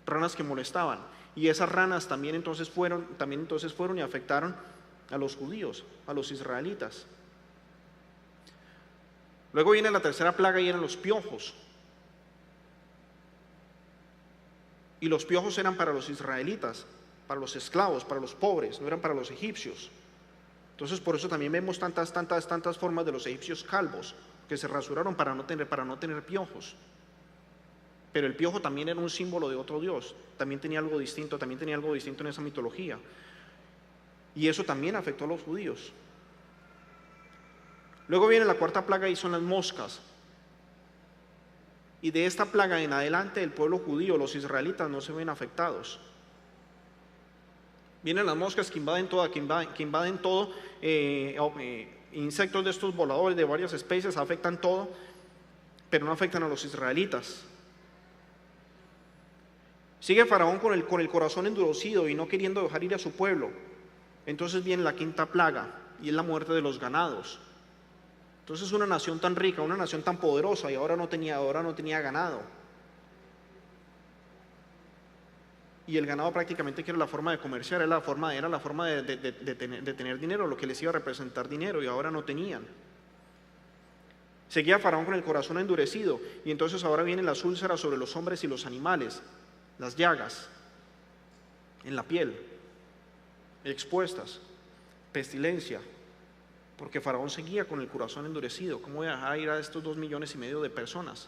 ranas que molestaban. Y esas ranas también entonces fueron y afectaron a los judíos, a los israelitas. Luego viene la tercera plaga y eran los piojos. Y los piojos eran para los israelitas, para los esclavos, para los pobres, no eran para los egipcios. Entonces por eso también vemos tantas formas de los egipcios calvos, que se rasuraron para no tener piojos. Pero el piojo también era un símbolo de otro dios, también tenía algo distinto en esa mitología. Y eso también afectó a los judíos. Luego viene la cuarta plaga y son las moscas. Y de esta plaga en adelante el pueblo judío, los israelitas, no se ven afectados. Vienen las moscas que invaden todo, insectos de estos voladores de varias especies, afectan todo, pero no afectan a los israelitas. Sigue Faraón con el corazón endurecido y no queriendo dejar ir a su pueblo. Entonces viene la quinta plaga y es la muerte de los ganados. Entonces una nación tan rica, una nación tan poderosa y ahora no tenía ganado. Y el ganado prácticamente que era la forma de comerciar, era la forma de tener dinero, lo que les iba a representar dinero, y ahora no tenían. Seguía Faraón con el corazón endurecido, y entonces ahora vienen las úlceras sobre los hombres y los animales, las llagas en la piel, expuestas, pestilencia, porque Faraón seguía con el corazón endurecido. ¿Cómo voy a dejar ir a estos 2,5 millones de personas?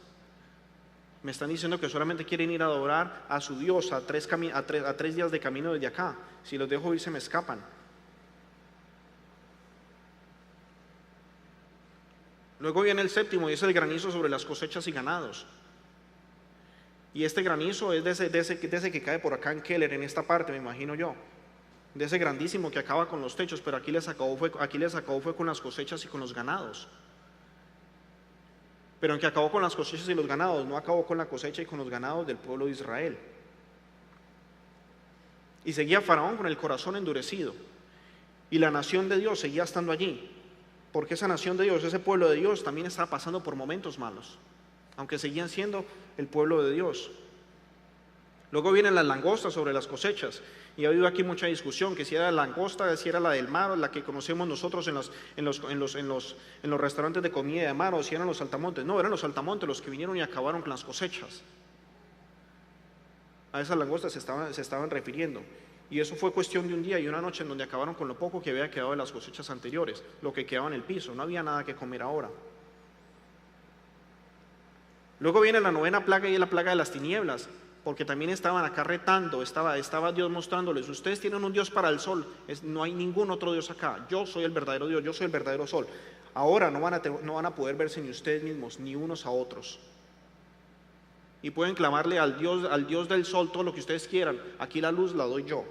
Me están diciendo que solamente quieren ir a adorar a su Dios a 3 días de camino desde acá. Si los dejo ir se me escapan. Luego viene el séptimo y es el granizo sobre las cosechas y ganados. Y este granizo es de ese que cae por acá en Keller, en esta parte, me imagino yo. De ese grandísimo que acaba con los techos, pero aquí les acabó fue con las cosechas y con los ganados. Pero aunque acabó con las cosechas y los ganados, no acabó con la cosecha y con los ganados del pueblo de Israel. Y seguía Faraón con el corazón endurecido. Y la nación de Dios seguía estando allí. Porque esa nación de Dios, ese pueblo de Dios, también estaba pasando por momentos malos. Aunque seguían siendo el pueblo de Dios. Luego vienen las langostas sobre las cosechas. Y ha habido aquí mucha discusión, que si era la langosta, si era la del mar, la que conocemos nosotros en los restaurantes de comida de mar, o si eran los saltamontes. No, eran los saltamontes los que vinieron y acabaron con las cosechas. A esas langostas se estaban refiriendo. Y eso fue cuestión de un día y una noche en donde acabaron con lo poco que había quedado de las cosechas anteriores, lo que quedaba en el piso. No había nada que comer ahora. Luego viene la 9ª plaga y es la plaga de las tinieblas. Porque también estaban acá retando, estaba Dios mostrándoles: ustedes tienen un Dios para el sol, no hay ningún otro Dios acá, yo soy el verdadero Dios, yo soy el verdadero sol. Ahora no van a poder verse ni ustedes mismos, ni unos a otros. Y pueden clamarle al Dios del sol todo lo que ustedes quieran. Aquí la luz la doy yo,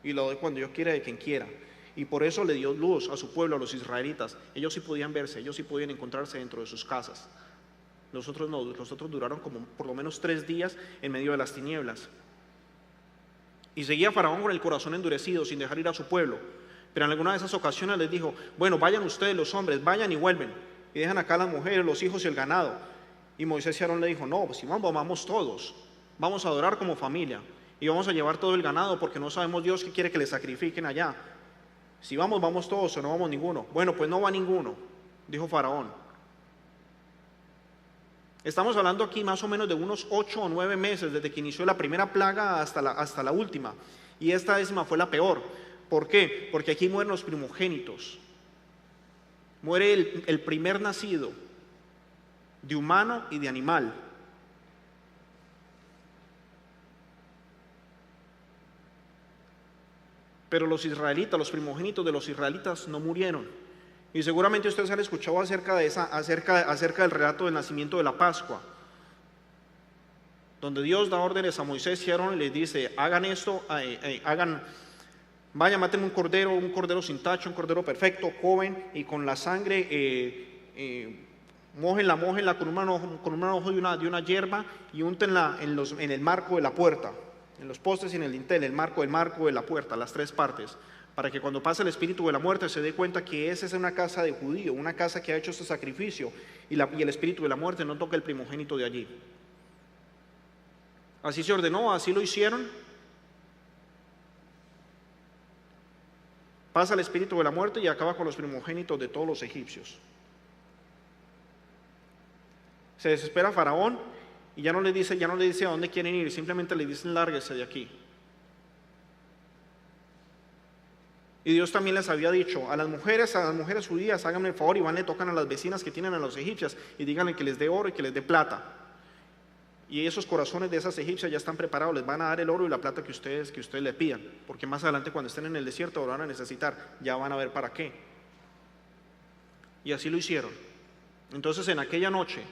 y la doy cuando yo quiera, de quien quiera. Y por eso le dio luz a su pueblo, a los israelitas. Ellos sí podían verse, ellos sí podían encontrarse dentro de sus casas. Los otros no, los otros duraron como por lo menos 3 días en medio de las tinieblas. Y seguía Faraón con el corazón endurecido, sin dejar ir a su pueblo. Pero en alguna de esas ocasiones les dijo: bueno, vayan ustedes los hombres, vayan y vuelven, y dejan acá a las mujeres, los hijos y el ganado. Y Moisés y Aarón le dijo: no, pues si vamos todos, vamos a adorar como familia, y vamos a llevar todo el ganado, porque no sabemos Dios que quiere que le sacrifiquen allá. Si vamos todos o no vamos ninguno. Bueno, pues no va ninguno, dijo Faraón. Estamos hablando aquí más o menos de unos 8 o 9 meses desde que inició la primera plaga hasta la última. Y esta 10ª fue la peor. ¿Por qué? Porque aquí mueren los primogénitos. Muere el primer nacido de humano y de animal. Pero los israelitas, los primogénitos de los israelitas no murieron. Y seguramente ustedes han escuchado acerca del relato del nacimiento de la Pascua, donde Dios da órdenes a Moisés y a Aarón y les dice: hagan esto, vayan, maten un cordero sin tacho, un cordero perfecto, joven, y con la sangre mójenla con un manojo de una hierba, y úntenla en el marco de la puerta, en los postes y en el dintel, el marco de la puerta, las 3 partes, para que cuando pase el espíritu de la muerte se dé cuenta que esa es una casa de judío, una casa que ha hecho este sacrificio, y el espíritu de la muerte no toca el primogénito de allí. Así se ordenó, así lo hicieron. Pasa el espíritu de la muerte y acaba con los primogénitos de todos los egipcios. Se desespera Faraón y ya no le dice a dónde quieren ir, simplemente le dicen: lárguese de aquí. Y Dios también les había dicho: a las mujeres judías, háganme el favor y van, le tocan a las vecinas que tienen a los egipcias y díganle que les dé oro y que les dé plata. Y esos corazones de esas egipcias ya están preparados, les van a dar el oro y la plata que ustedes le pidan, porque más adelante cuando estén en el desierto lo van a necesitar, ya van a ver para qué. Y así lo hicieron. Entonces en aquella noche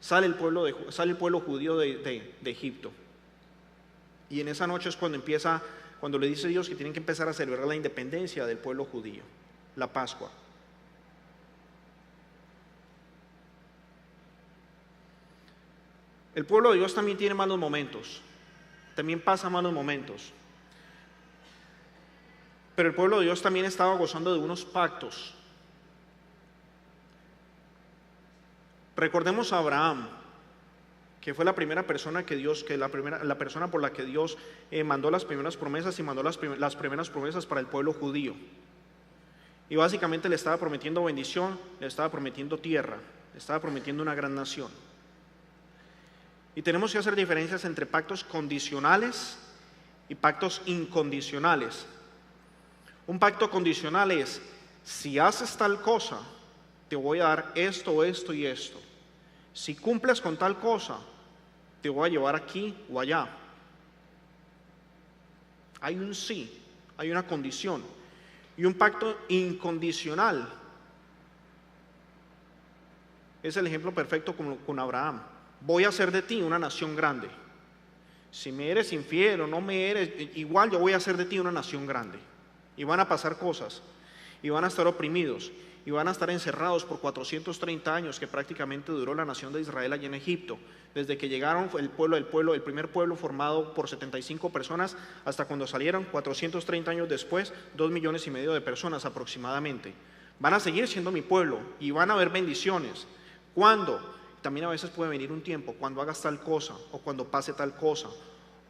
sale el pueblo judío de Egipto. Y en esa noche es cuando le dice Dios que tienen que empezar a celebrar la independencia del pueblo judío, la Pascua. El pueblo de Dios también tiene malos momentos, también pasa malos momentos. Pero el pueblo de Dios también estaba gozando de unos pactos. Recordemos a Abraham, que fue la primera persona que Dios, la persona por la que Dios mandó las primeras promesas y mandó las primeras promesas para el pueblo judío. Y básicamente le estaba prometiendo bendición, le estaba prometiendo tierra, le estaba prometiendo una gran nación. Y tenemos que hacer diferencias entre pactos condicionales y pactos incondicionales. Un pacto condicional es: si haces tal cosa, te voy a dar esto, esto y esto. Si cumples con tal cosa, te voy a llevar aquí o allá. Hay un sí, hay una condición. Y un pacto incondicional es el ejemplo perfecto con Abraham. Voy a hacer de ti una nación grande. Si me eres infiel o no me eres, igual yo voy a hacer de ti una nación grande. Y van a pasar cosas, y van a estar oprimidos, y van a estar encerrados por 430 años que prácticamente duró la nación de Israel allí en Egipto, desde que llegaron el primer pueblo formado por 75 personas hasta cuando salieron 430 años después, 2,5 millones de personas aproximadamente. Van a seguir siendo mi pueblo y van a haber bendiciones. ¿Cuándo? También a veces puede venir un tiempo cuando hagas tal cosa o cuando pase tal cosa,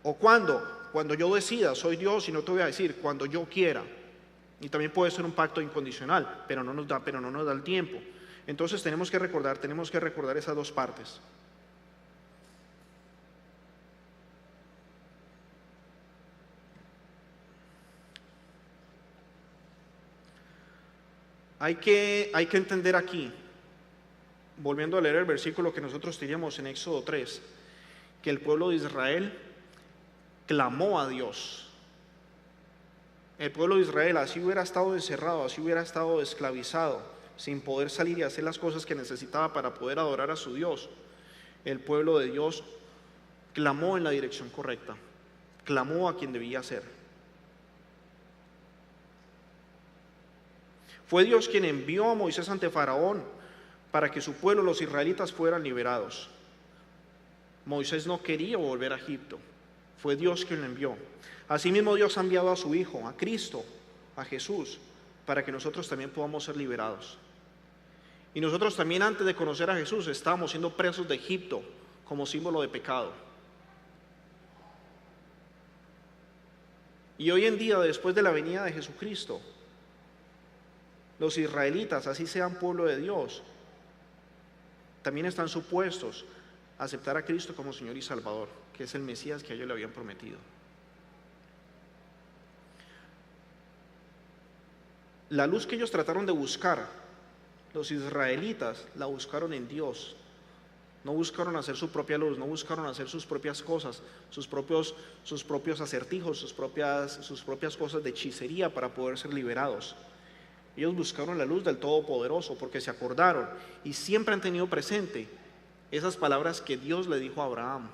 o cuando yo decida, soy Dios y no te voy a decir, cuando yo quiera. Y también puede ser un pacto incondicional, pero no nos da el tiempo. Entonces tenemos que recordar esas dos partes. Hay que entender aquí, volviendo a leer el versículo que nosotros teníamos en Éxodo 3, que el pueblo de Israel clamó a Dios. El pueblo de Israel así hubiera estado encerrado, así hubiera estado esclavizado, sin poder salir y hacer las cosas que necesitaba para poder adorar a su Dios. El pueblo de Dios clamó en la dirección correcta, clamó a quien debía ser. Fue Dios quien envió a Moisés ante Faraón para que su pueblo, los israelitas, fueran liberados. Moisés no quería volver a Egipto, fue Dios quien lo envió. Asimismo, Dios ha enviado a su Hijo, a Cristo, a Jesús, para que nosotros también podamos ser liberados. Y nosotros también, antes de conocer a Jesús, estábamos siendo presos de Egipto como símbolo de pecado. Y hoy en día, después de la venida de Jesucristo, los israelitas, así sean pueblo de Dios, también están supuestos a aceptar a Cristo como Señor y Salvador, que es el Mesías que a ellos le habían prometido. La luz que ellos trataron de buscar, los israelitas la buscaron en Dios. No buscaron hacer su propia luz, no buscaron hacer sus propias cosas, sus propios acertijos, sus propias cosas de hechicería para poder ser liberados. Ellos buscaron la luz del Todopoderoso porque se acordaron y siempre han tenido presente esas palabras que Dios le dijo a Abraham.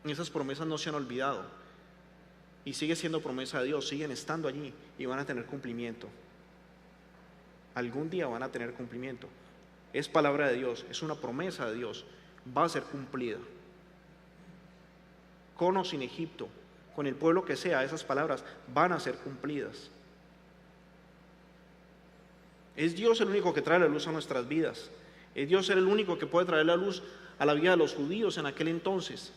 Y esas promesas no se han olvidado. Y sigue siendo promesa de Dios, siguen estando allí y van a tener cumplimiento. Algún día van a tener cumplimiento. Es palabra de Dios, es una promesa de Dios, va a ser cumplida. Con o sin Egipto, con el pueblo que sea, esas palabras van a ser cumplidas. Es Dios el único que trae la luz a nuestras vidas. Es Dios el único que puede traer la luz a la vida de los judíos en aquel entonces.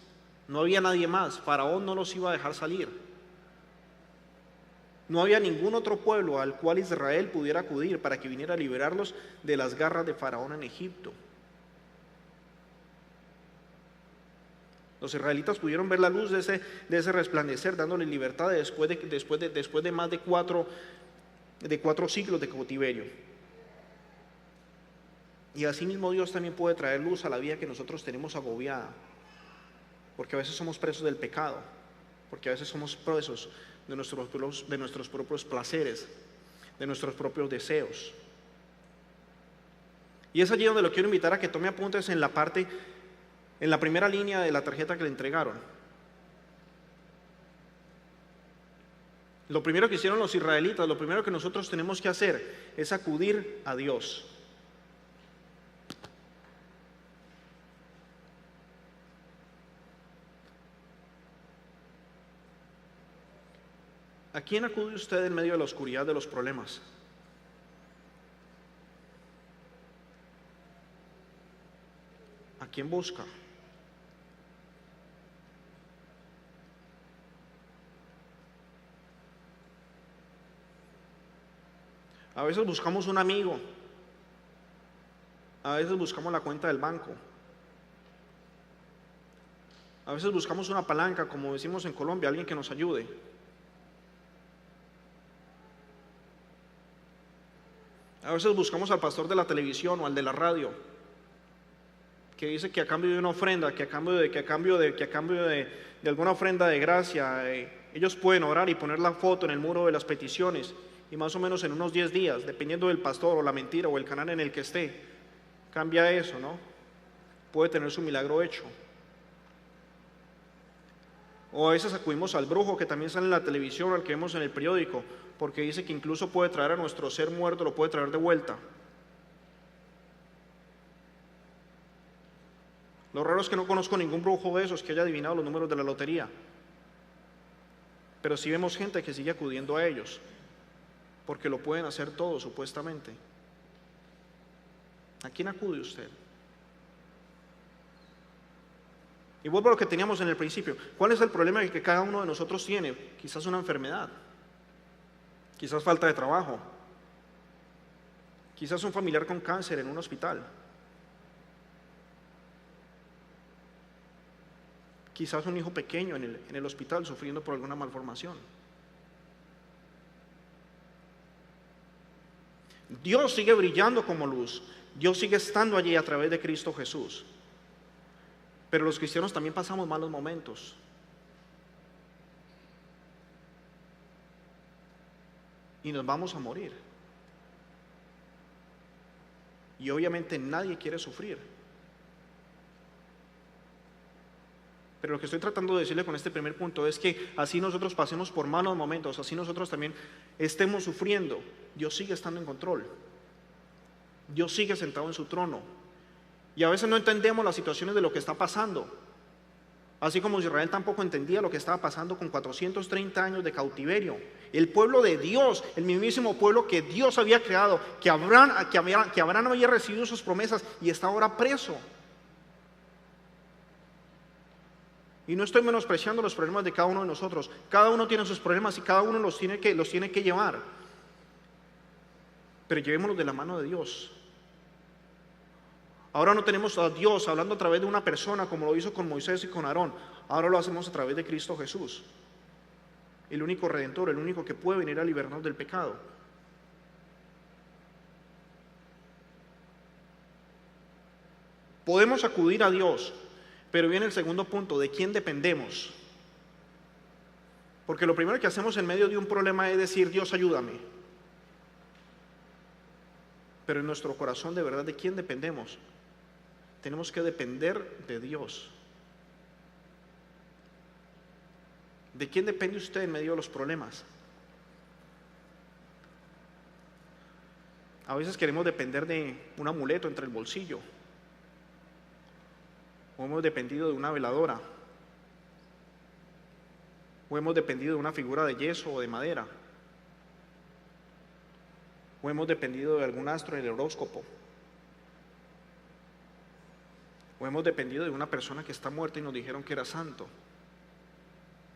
No había nadie más, Faraón no los iba a dejar salir. No había ningún otro pueblo al cual Israel pudiera acudir para que viniera a liberarlos de las garras de Faraón en Egipto. Los israelitas pudieron ver la luz de ese resplandecer, dándole libertad después de más de cuatro siglos de cautiverio. Y así mismo Dios también puede traer luz a la vida que nosotros tenemos agobiada, porque a veces somos presos del pecado, porque a veces somos presos de nuestros propios placeres, de nuestros propios deseos. Y es allí donde lo quiero invitar a que tome apuntes en la primera línea de la tarjeta que le entregaron. Lo primero que hicieron los israelitas, lo primero que nosotros tenemos que hacer es acudir a Dios. ¿A quién acude usted en medio de la oscuridad de los problemas? ¿A quién busca? A veces buscamos un amigo, a veces buscamos la cuenta del banco, a veces buscamos una palanca, como decimos en Colombia, alguien que nos ayude. A veces buscamos al pastor de la televisión o al de la radio, que dice que a cambio de una ofrenda, que a cambio de alguna ofrenda de gracia, ellos pueden orar y poner la foto en el muro de las peticiones, y más o menos en unos 10 días, dependiendo del pastor o la mentira o el canal en el que esté, cambia eso, ¿no? Puede tener su milagro hecho. O a veces acudimos al brujo, que también sale en la televisión, al que vemos en el periódico, porque dice que incluso puede traer a nuestro ser muerto, lo puede traer de vuelta. Lo raro es que no conozco ningún brujo de esos que haya adivinado los números de la lotería, pero sí vemos gente que sigue acudiendo a ellos, porque lo pueden hacer todo supuestamente. ¿A quién acude usted? Y vuelvo a lo que teníamos en el principio. ¿Cuál es el problema que cada uno de nosotros tiene? Quizás una enfermedad, quizás falta de trabajo, quizás un familiar con cáncer en un hospital, quizás un hijo pequeño en el hospital sufriendo por alguna malformación. Dios sigue brillando como luz, Dios sigue estando allí a través de Cristo Jesús. Pero los cristianos también pasamos malos momentos. Y nos vamos a morir. Y obviamente nadie quiere sufrir. Pero lo que estoy tratando de decirle con este primer punto es que así nosotros pasemos por malos momentos, así nosotros también estemos sufriendo, Dios sigue estando en control. Dios sigue sentado en su trono. Y a veces no entendemos las situaciones de lo que está pasando. Así como Israel tampoco entendía lo que estaba pasando con 430 años de cautiverio. El pueblo de Dios, el mismísimo pueblo que Dios había creado, que Abraham había recibido sus promesas y está ahora preso. Y no estoy menospreciando los problemas de cada uno de nosotros. Cada uno tiene sus problemas y cada uno los tiene que llevar. Pero llevémoslos de la mano de Dios. Ahora no tenemos a Dios hablando a través de una persona como lo hizo con Moisés y con Aarón. Ahora lo hacemos a través de Cristo Jesús, el único redentor, el único que puede venir a liberarnos del pecado. Podemos acudir a Dios, pero viene el segundo punto: ¿de quién dependemos? Porque lo primero que hacemos en medio de un problema es decir: Dios, ayúdame. Pero en nuestro corazón, de verdad, ¿de quién dependemos? Tenemos que depender de Dios. ¿De quién depende usted en medio de los problemas? A veces queremos depender de un amuleto entre el bolsillo, o hemos dependido de una veladora, o hemos dependido de una figura de yeso o de madera, o hemos dependido de algún astro en el horóscopo, o hemos dependido de una persona que está muerta y nos dijeron que era santo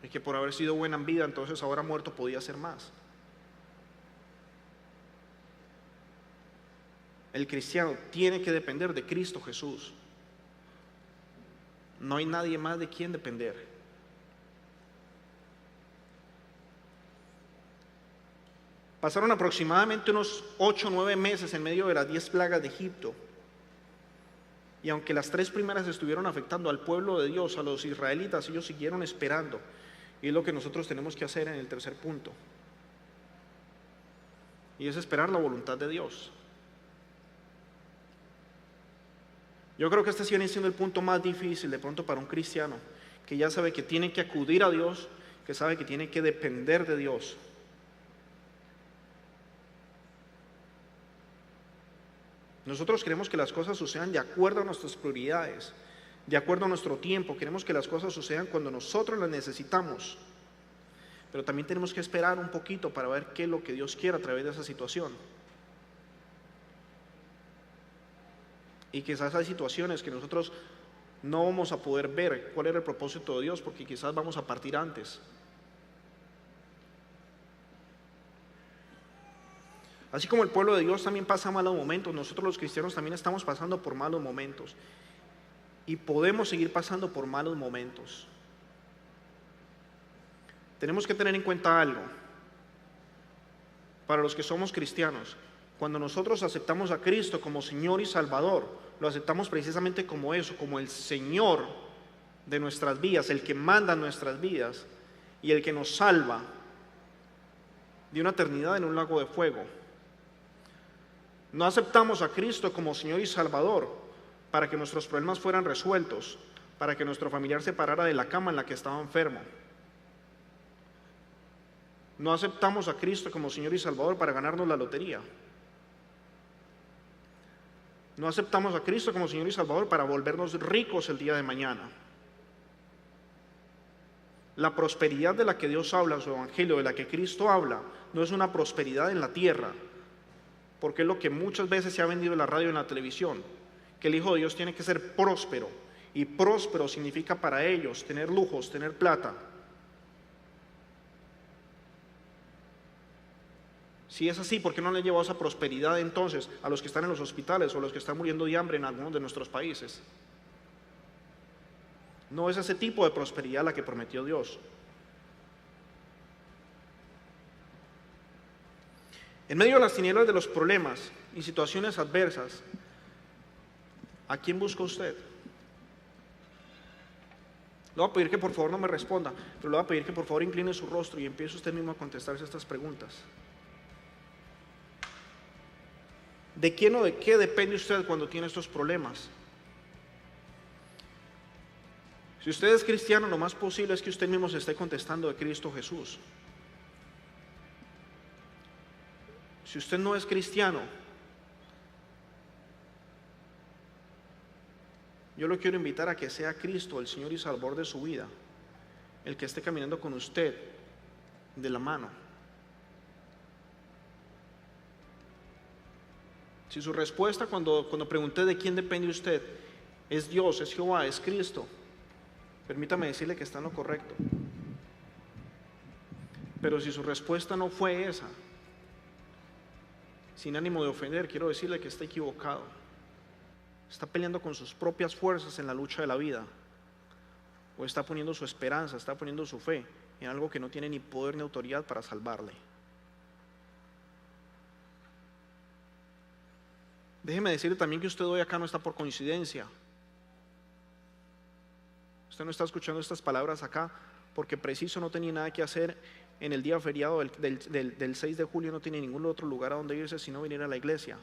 y que por haber sido buena en vida, entonces ahora muerto podía ser más. El cristiano tiene que depender de Cristo Jesús. No hay nadie más de quien depender. Pasaron aproximadamente unos 8 o 9 meses en medio de las 10 plagas de Egipto. Y aunque las 3 primeras estuvieron afectando al pueblo de Dios, a los israelitas, ellos siguieron esperando. Y es lo que nosotros tenemos que hacer en el tercer punto. Y es esperar la voluntad de Dios. Yo creo que este viene siendo el punto más difícil de pronto para un cristiano, que ya sabe que tiene que acudir a Dios, que sabe que tiene que depender de Dios. Nosotros queremos que las cosas sucedan de acuerdo a nuestras prioridades, de acuerdo a nuestro tiempo. Queremos que las cosas sucedan cuando nosotros las necesitamos. pero también tenemos que esperar un poquito para ver qué es lo que Dios quiere a través de esa situación. Y quizás hay situaciones que nosotros no vamos a poder ver cuál era el propósito de Dios, porque quizás vamos a partir antes. Así como el pueblo de Dios también pasa malos momentos, nosotros los cristianos también estamos pasando por malos momentos. Y podemos seguir pasando por malos momentos. Tenemos que tener en cuenta algo. Para los que somos cristianos, cuando nosotros aceptamos a Cristo como Señor y Salvador, lo aceptamos precisamente como eso, como el Señor de nuestras vidas, el que manda nuestras vidas y el que nos salva de una eternidad en un lago de fuego. No aceptamos a Cristo como Señor y Salvador para que nuestros problemas fueran resueltos, para que nuestro familiar se parara de la cama en la que estaba enfermo. No aceptamos a Cristo como Señor y Salvador para ganarnos la lotería. No aceptamos a Cristo como Señor y Salvador para volvernos ricos el día de mañana. La prosperidad de la que Dios habla en su Evangelio, de la que Cristo habla, no es una prosperidad en la tierra, porque es lo que muchas veces se ha vendido en la radio y en la televisión, que el Hijo de Dios tiene que ser próspero, y próspero significa para ellos tener lujos, tener plata. Si es así, ¿por qué no le han llevado esa prosperidad entonces a los que están en los hospitales o a los que están muriendo de hambre en algunos de nuestros países? No es ese tipo de prosperidad la que prometió Dios. En medio de las tinieblas de los problemas y situaciones adversas, ¿a quién busca usted? Le voy a pedir que por favor no me responda, pero le voy a pedir que por favor incline su rostro y empiece usted mismo a contestarse estas preguntas. ¿De quién o de qué depende usted cuando tiene estos problemas? Si usted es cristiano, lo más posible es que usted mismo se esté contestando de Cristo Jesús. Si usted no es cristiano, yo lo quiero invitar a que sea Cristo el Señor y Salvador de su vida, el que esté caminando con usted de la mano. Si su respuesta cuando pregunté de quién depende usted es Dios, es Jehová, es Cristo, permítame decirle que está en lo correcto. Pero si su respuesta no fue esa, sin ánimo de ofender, quiero decirle que está equivocado. Está peleando con sus propias fuerzas en la lucha de la vida, o está poniendo su esperanza, está poniendo su fe en algo que no tiene ni poder ni autoridad para salvarle. Déjeme decirle también que usted hoy acá no está por coincidencia. Usted no está escuchando estas palabras acá porque preciso no tenía nada que hacer en el día feriado del 6 de julio, no tiene ningún otro lugar a donde irse sino venir a la iglesia.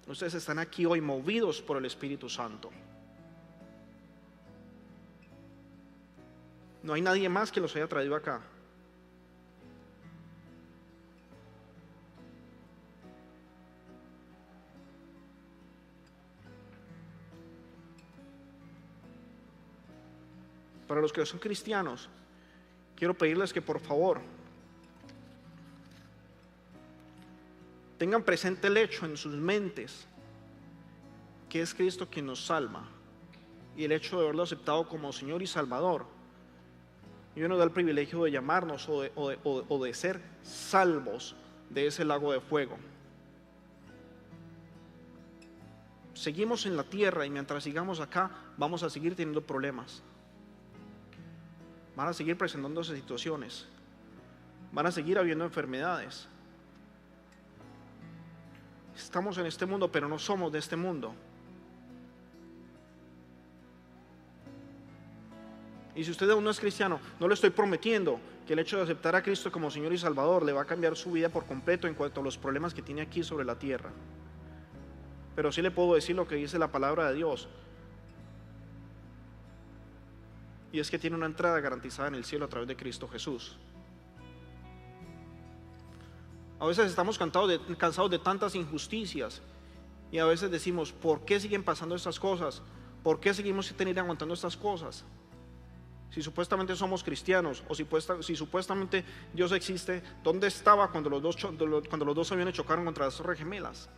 Ustedes están aquí hoy movidos por el Espíritu Santo. No hay nadie más que los haya traído acá. Para los que son cristianos, quiero pedirles que por favor tengan presente el hecho en sus mentes que es Cristo quien nos salva, y el hecho de haberlo aceptado como Señor y Salvador y nos da el privilegio de llamarnos o de ser salvos de ese lago de fuego. Seguimos en la tierra y mientras sigamos acá vamos a seguir teniendo problemas. Van a seguir presentándose situaciones, van a seguir habiendo enfermedades. Estamos en este mundo, pero no somos de este mundo. Y si usted aún no es cristiano, no le estoy prometiendo que el hecho de aceptar a Cristo como Señor y Salvador le va a cambiar su vida por completo en cuanto a los problemas que tiene aquí sobre la tierra. Pero sí le puedo decir lo que dice la palabra de Dios. Y es que tiene una entrada garantizada en el cielo a través de Cristo Jesús. A veces estamos cansados de tantas injusticias y a veces decimos, ¿por qué siguen pasando estas cosas? ¿Por qué seguimos aguantando estas cosas? Si supuestamente somos cristianos, o si supuestamente Dios existe, ¿dónde estaba cuando los dos aviones chocaron contra las Torres Gemelas?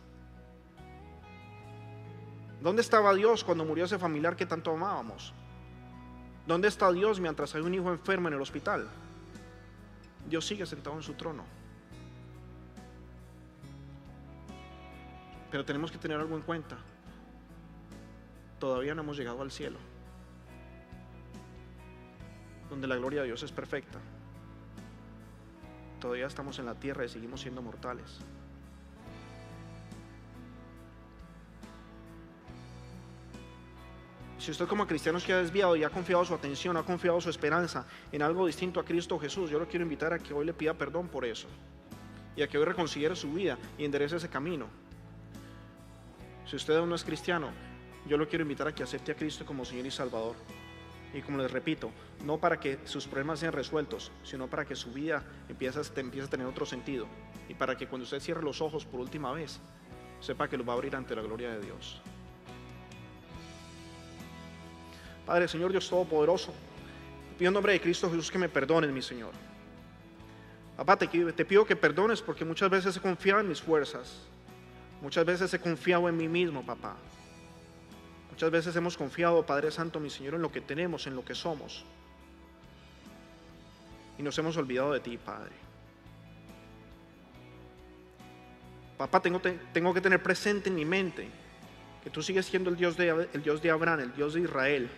¿Dónde estaba Dios cuando murió ese familiar que tanto amábamos? ¿Dónde está Dios mientras hay un hijo enfermo en el hospital? Dios sigue sentado en su trono. Pero tenemos que tener algo en cuenta. Todavía no hemos llegado al cielo, donde la gloria de Dios es perfecta. Todavía estamos en la tierra y seguimos siendo mortales. Si usted como cristiano se ha desviado y ha confiado su atención, ha confiado su esperanza en algo distinto a Cristo Jesús, yo lo quiero invitar a que hoy le pida perdón por eso, y a que hoy reconsidere su vida y enderece ese camino. Si usted aún no es cristiano, yo lo quiero invitar a que acepte a Cristo como Señor y Salvador. Y como les repito, no para que sus problemas sean resueltos, sino para que su vida empiece a tener otro sentido, y para que cuando usted cierre los ojos por última vez, sepa que los va a abrir ante la gloria de Dios. Padre, Señor Dios Todopoderoso, te pido en nombre de Cristo Jesús que me perdones, mi Señor. Papá, te pido que perdones porque muchas veces he confiado en mis fuerzas, muchas veces he confiado en mí mismo, papá. Muchas veces hemos confiado, Padre Santo, mi Señor, en lo que tenemos, en lo que somos, y nos hemos olvidado de ti, Padre. Papá, tengo que tener presente en mi mente que tú sigues siendo el Dios de Abraham, el Dios de Israel.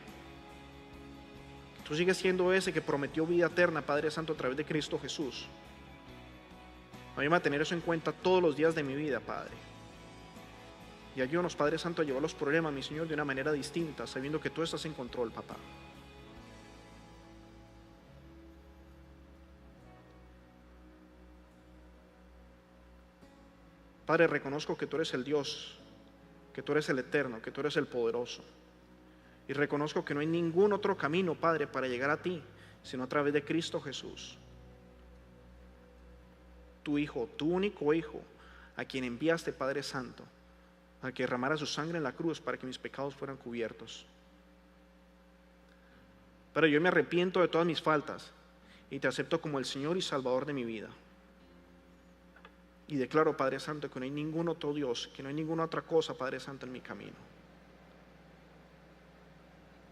Tú sigues siendo ese que prometió vida eterna, Padre Santo, a través de Cristo Jesús. Ayúdame a tener eso en cuenta todos los días de mi vida, Padre. Y ayúdanos, Padre Santo, a llevar los problemas, mi Señor, de una manera distinta, sabiendo que tú estás en control, papá. Padre, reconozco que tú eres el Dios, que tú eres el eterno, que tú eres el poderoso. Y reconozco que no hay ningún otro camino, Padre, para llegar a ti, sino a través de Cristo Jesús. Tu Hijo, tu único Hijo, a quien enviaste, Padre Santo, a que derramara su sangre en la cruz para que mis pecados fueran cubiertos. Pero yo me arrepiento de todas mis faltas y te acepto como el Señor y Salvador de mi vida. Y declaro, Padre Santo, que no hay ningún otro Dios, que no hay ninguna otra cosa, Padre Santo, en mi camino.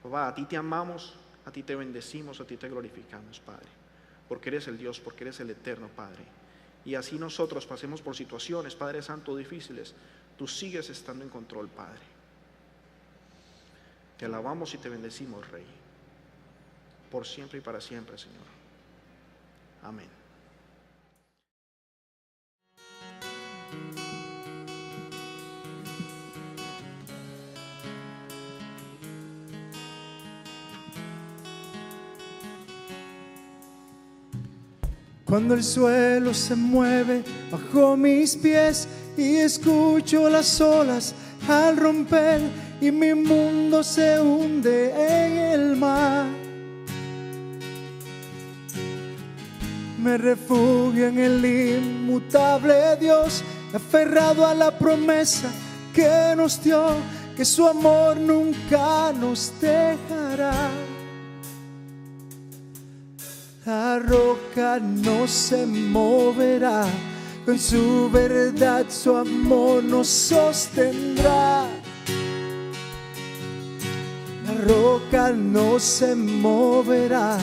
Papá, a ti te amamos, a ti te bendecimos, a ti te glorificamos, Padre, porque eres el Dios, porque eres el eterno, Padre. Y así nosotros pasemos por situaciones, Padre Santo, difíciles, tú sigues estando en control, Padre. Te alabamos y te bendecimos, Rey, por siempre y para siempre, Señor. Amén. Cuando el suelo se mueve bajo mis pies y escucho las olas al romper y mi mundo se hunde en el mar, me refugio en el inmutable Dios, aferrado a la promesa que nos dio, que su amor nunca nos dejará. La roca no se moverá, con su verdad su amor nos sostendrá. La roca no se moverá,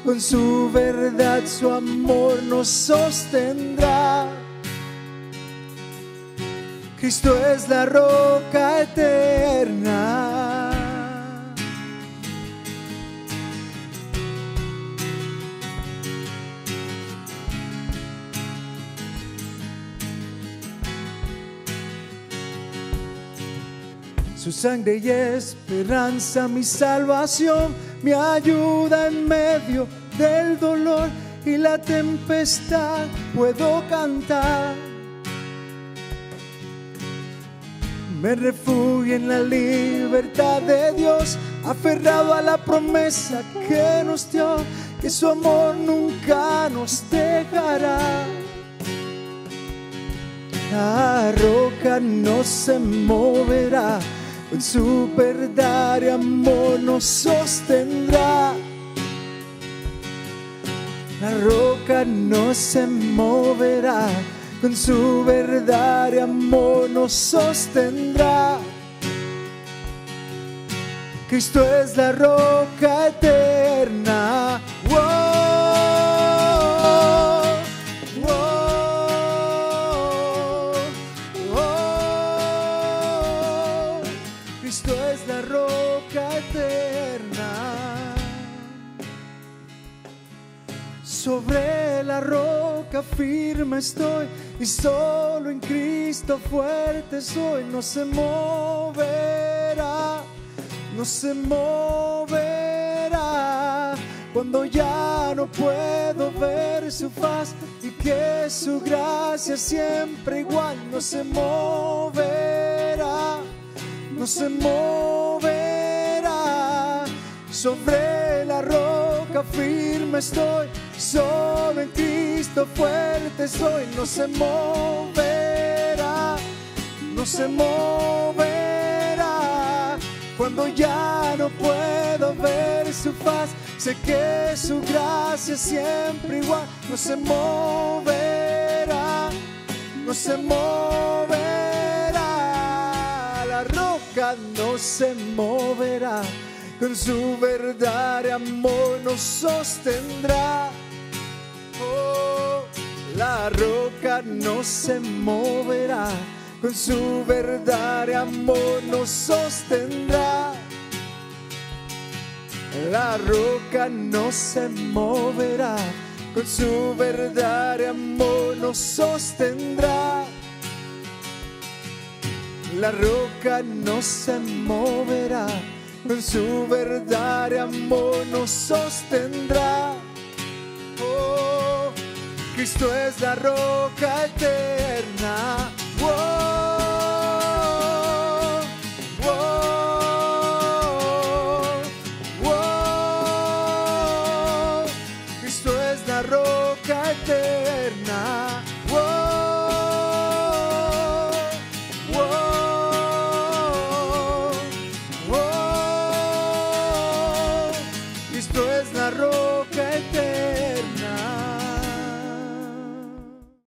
con su verdad su amor nos sostendrá. Cristo es la roca eterna. Su sangre y esperanza, mi salvación, mi ayuda en medio del dolor y la tempestad, puedo cantar. Me refugio en la libertad de Dios, aferrado a la promesa que nos dio, que su amor nunca nos dejará. La roca no se moverá, con su verdad y amor nos sostendrá. La roca no se moverá, con su verdad y amor nos sostendrá. Cristo es la roca eterna. Cristo es la roca eterna. Sobre la roca firme estoy, y solo en Cristo fuerte soy. No se moverá, no se moverá, cuando ya no puedo ver su faz y que su gracia siempre igual. No se moverá, no se moverá. Sobre la roca firme estoy, solo en Cristo fuerte soy. No se moverá, no se moverá, cuando ya no puedo ver su faz. Sé que su gracia es siempre igual. No se moverá, no se moverá. La roca no se moverá, con su verdad y amor nos sostendrá. Oh, la roca no se moverá, con su verdad y amor nos sostendrá. La roca no se moverá, con su verdad y amor nos sostendrá. La roca no se moverá, con su verdad y amor nos sostendrá. Oh, Cristo es la roca eterna. Cristo es la roca eterna.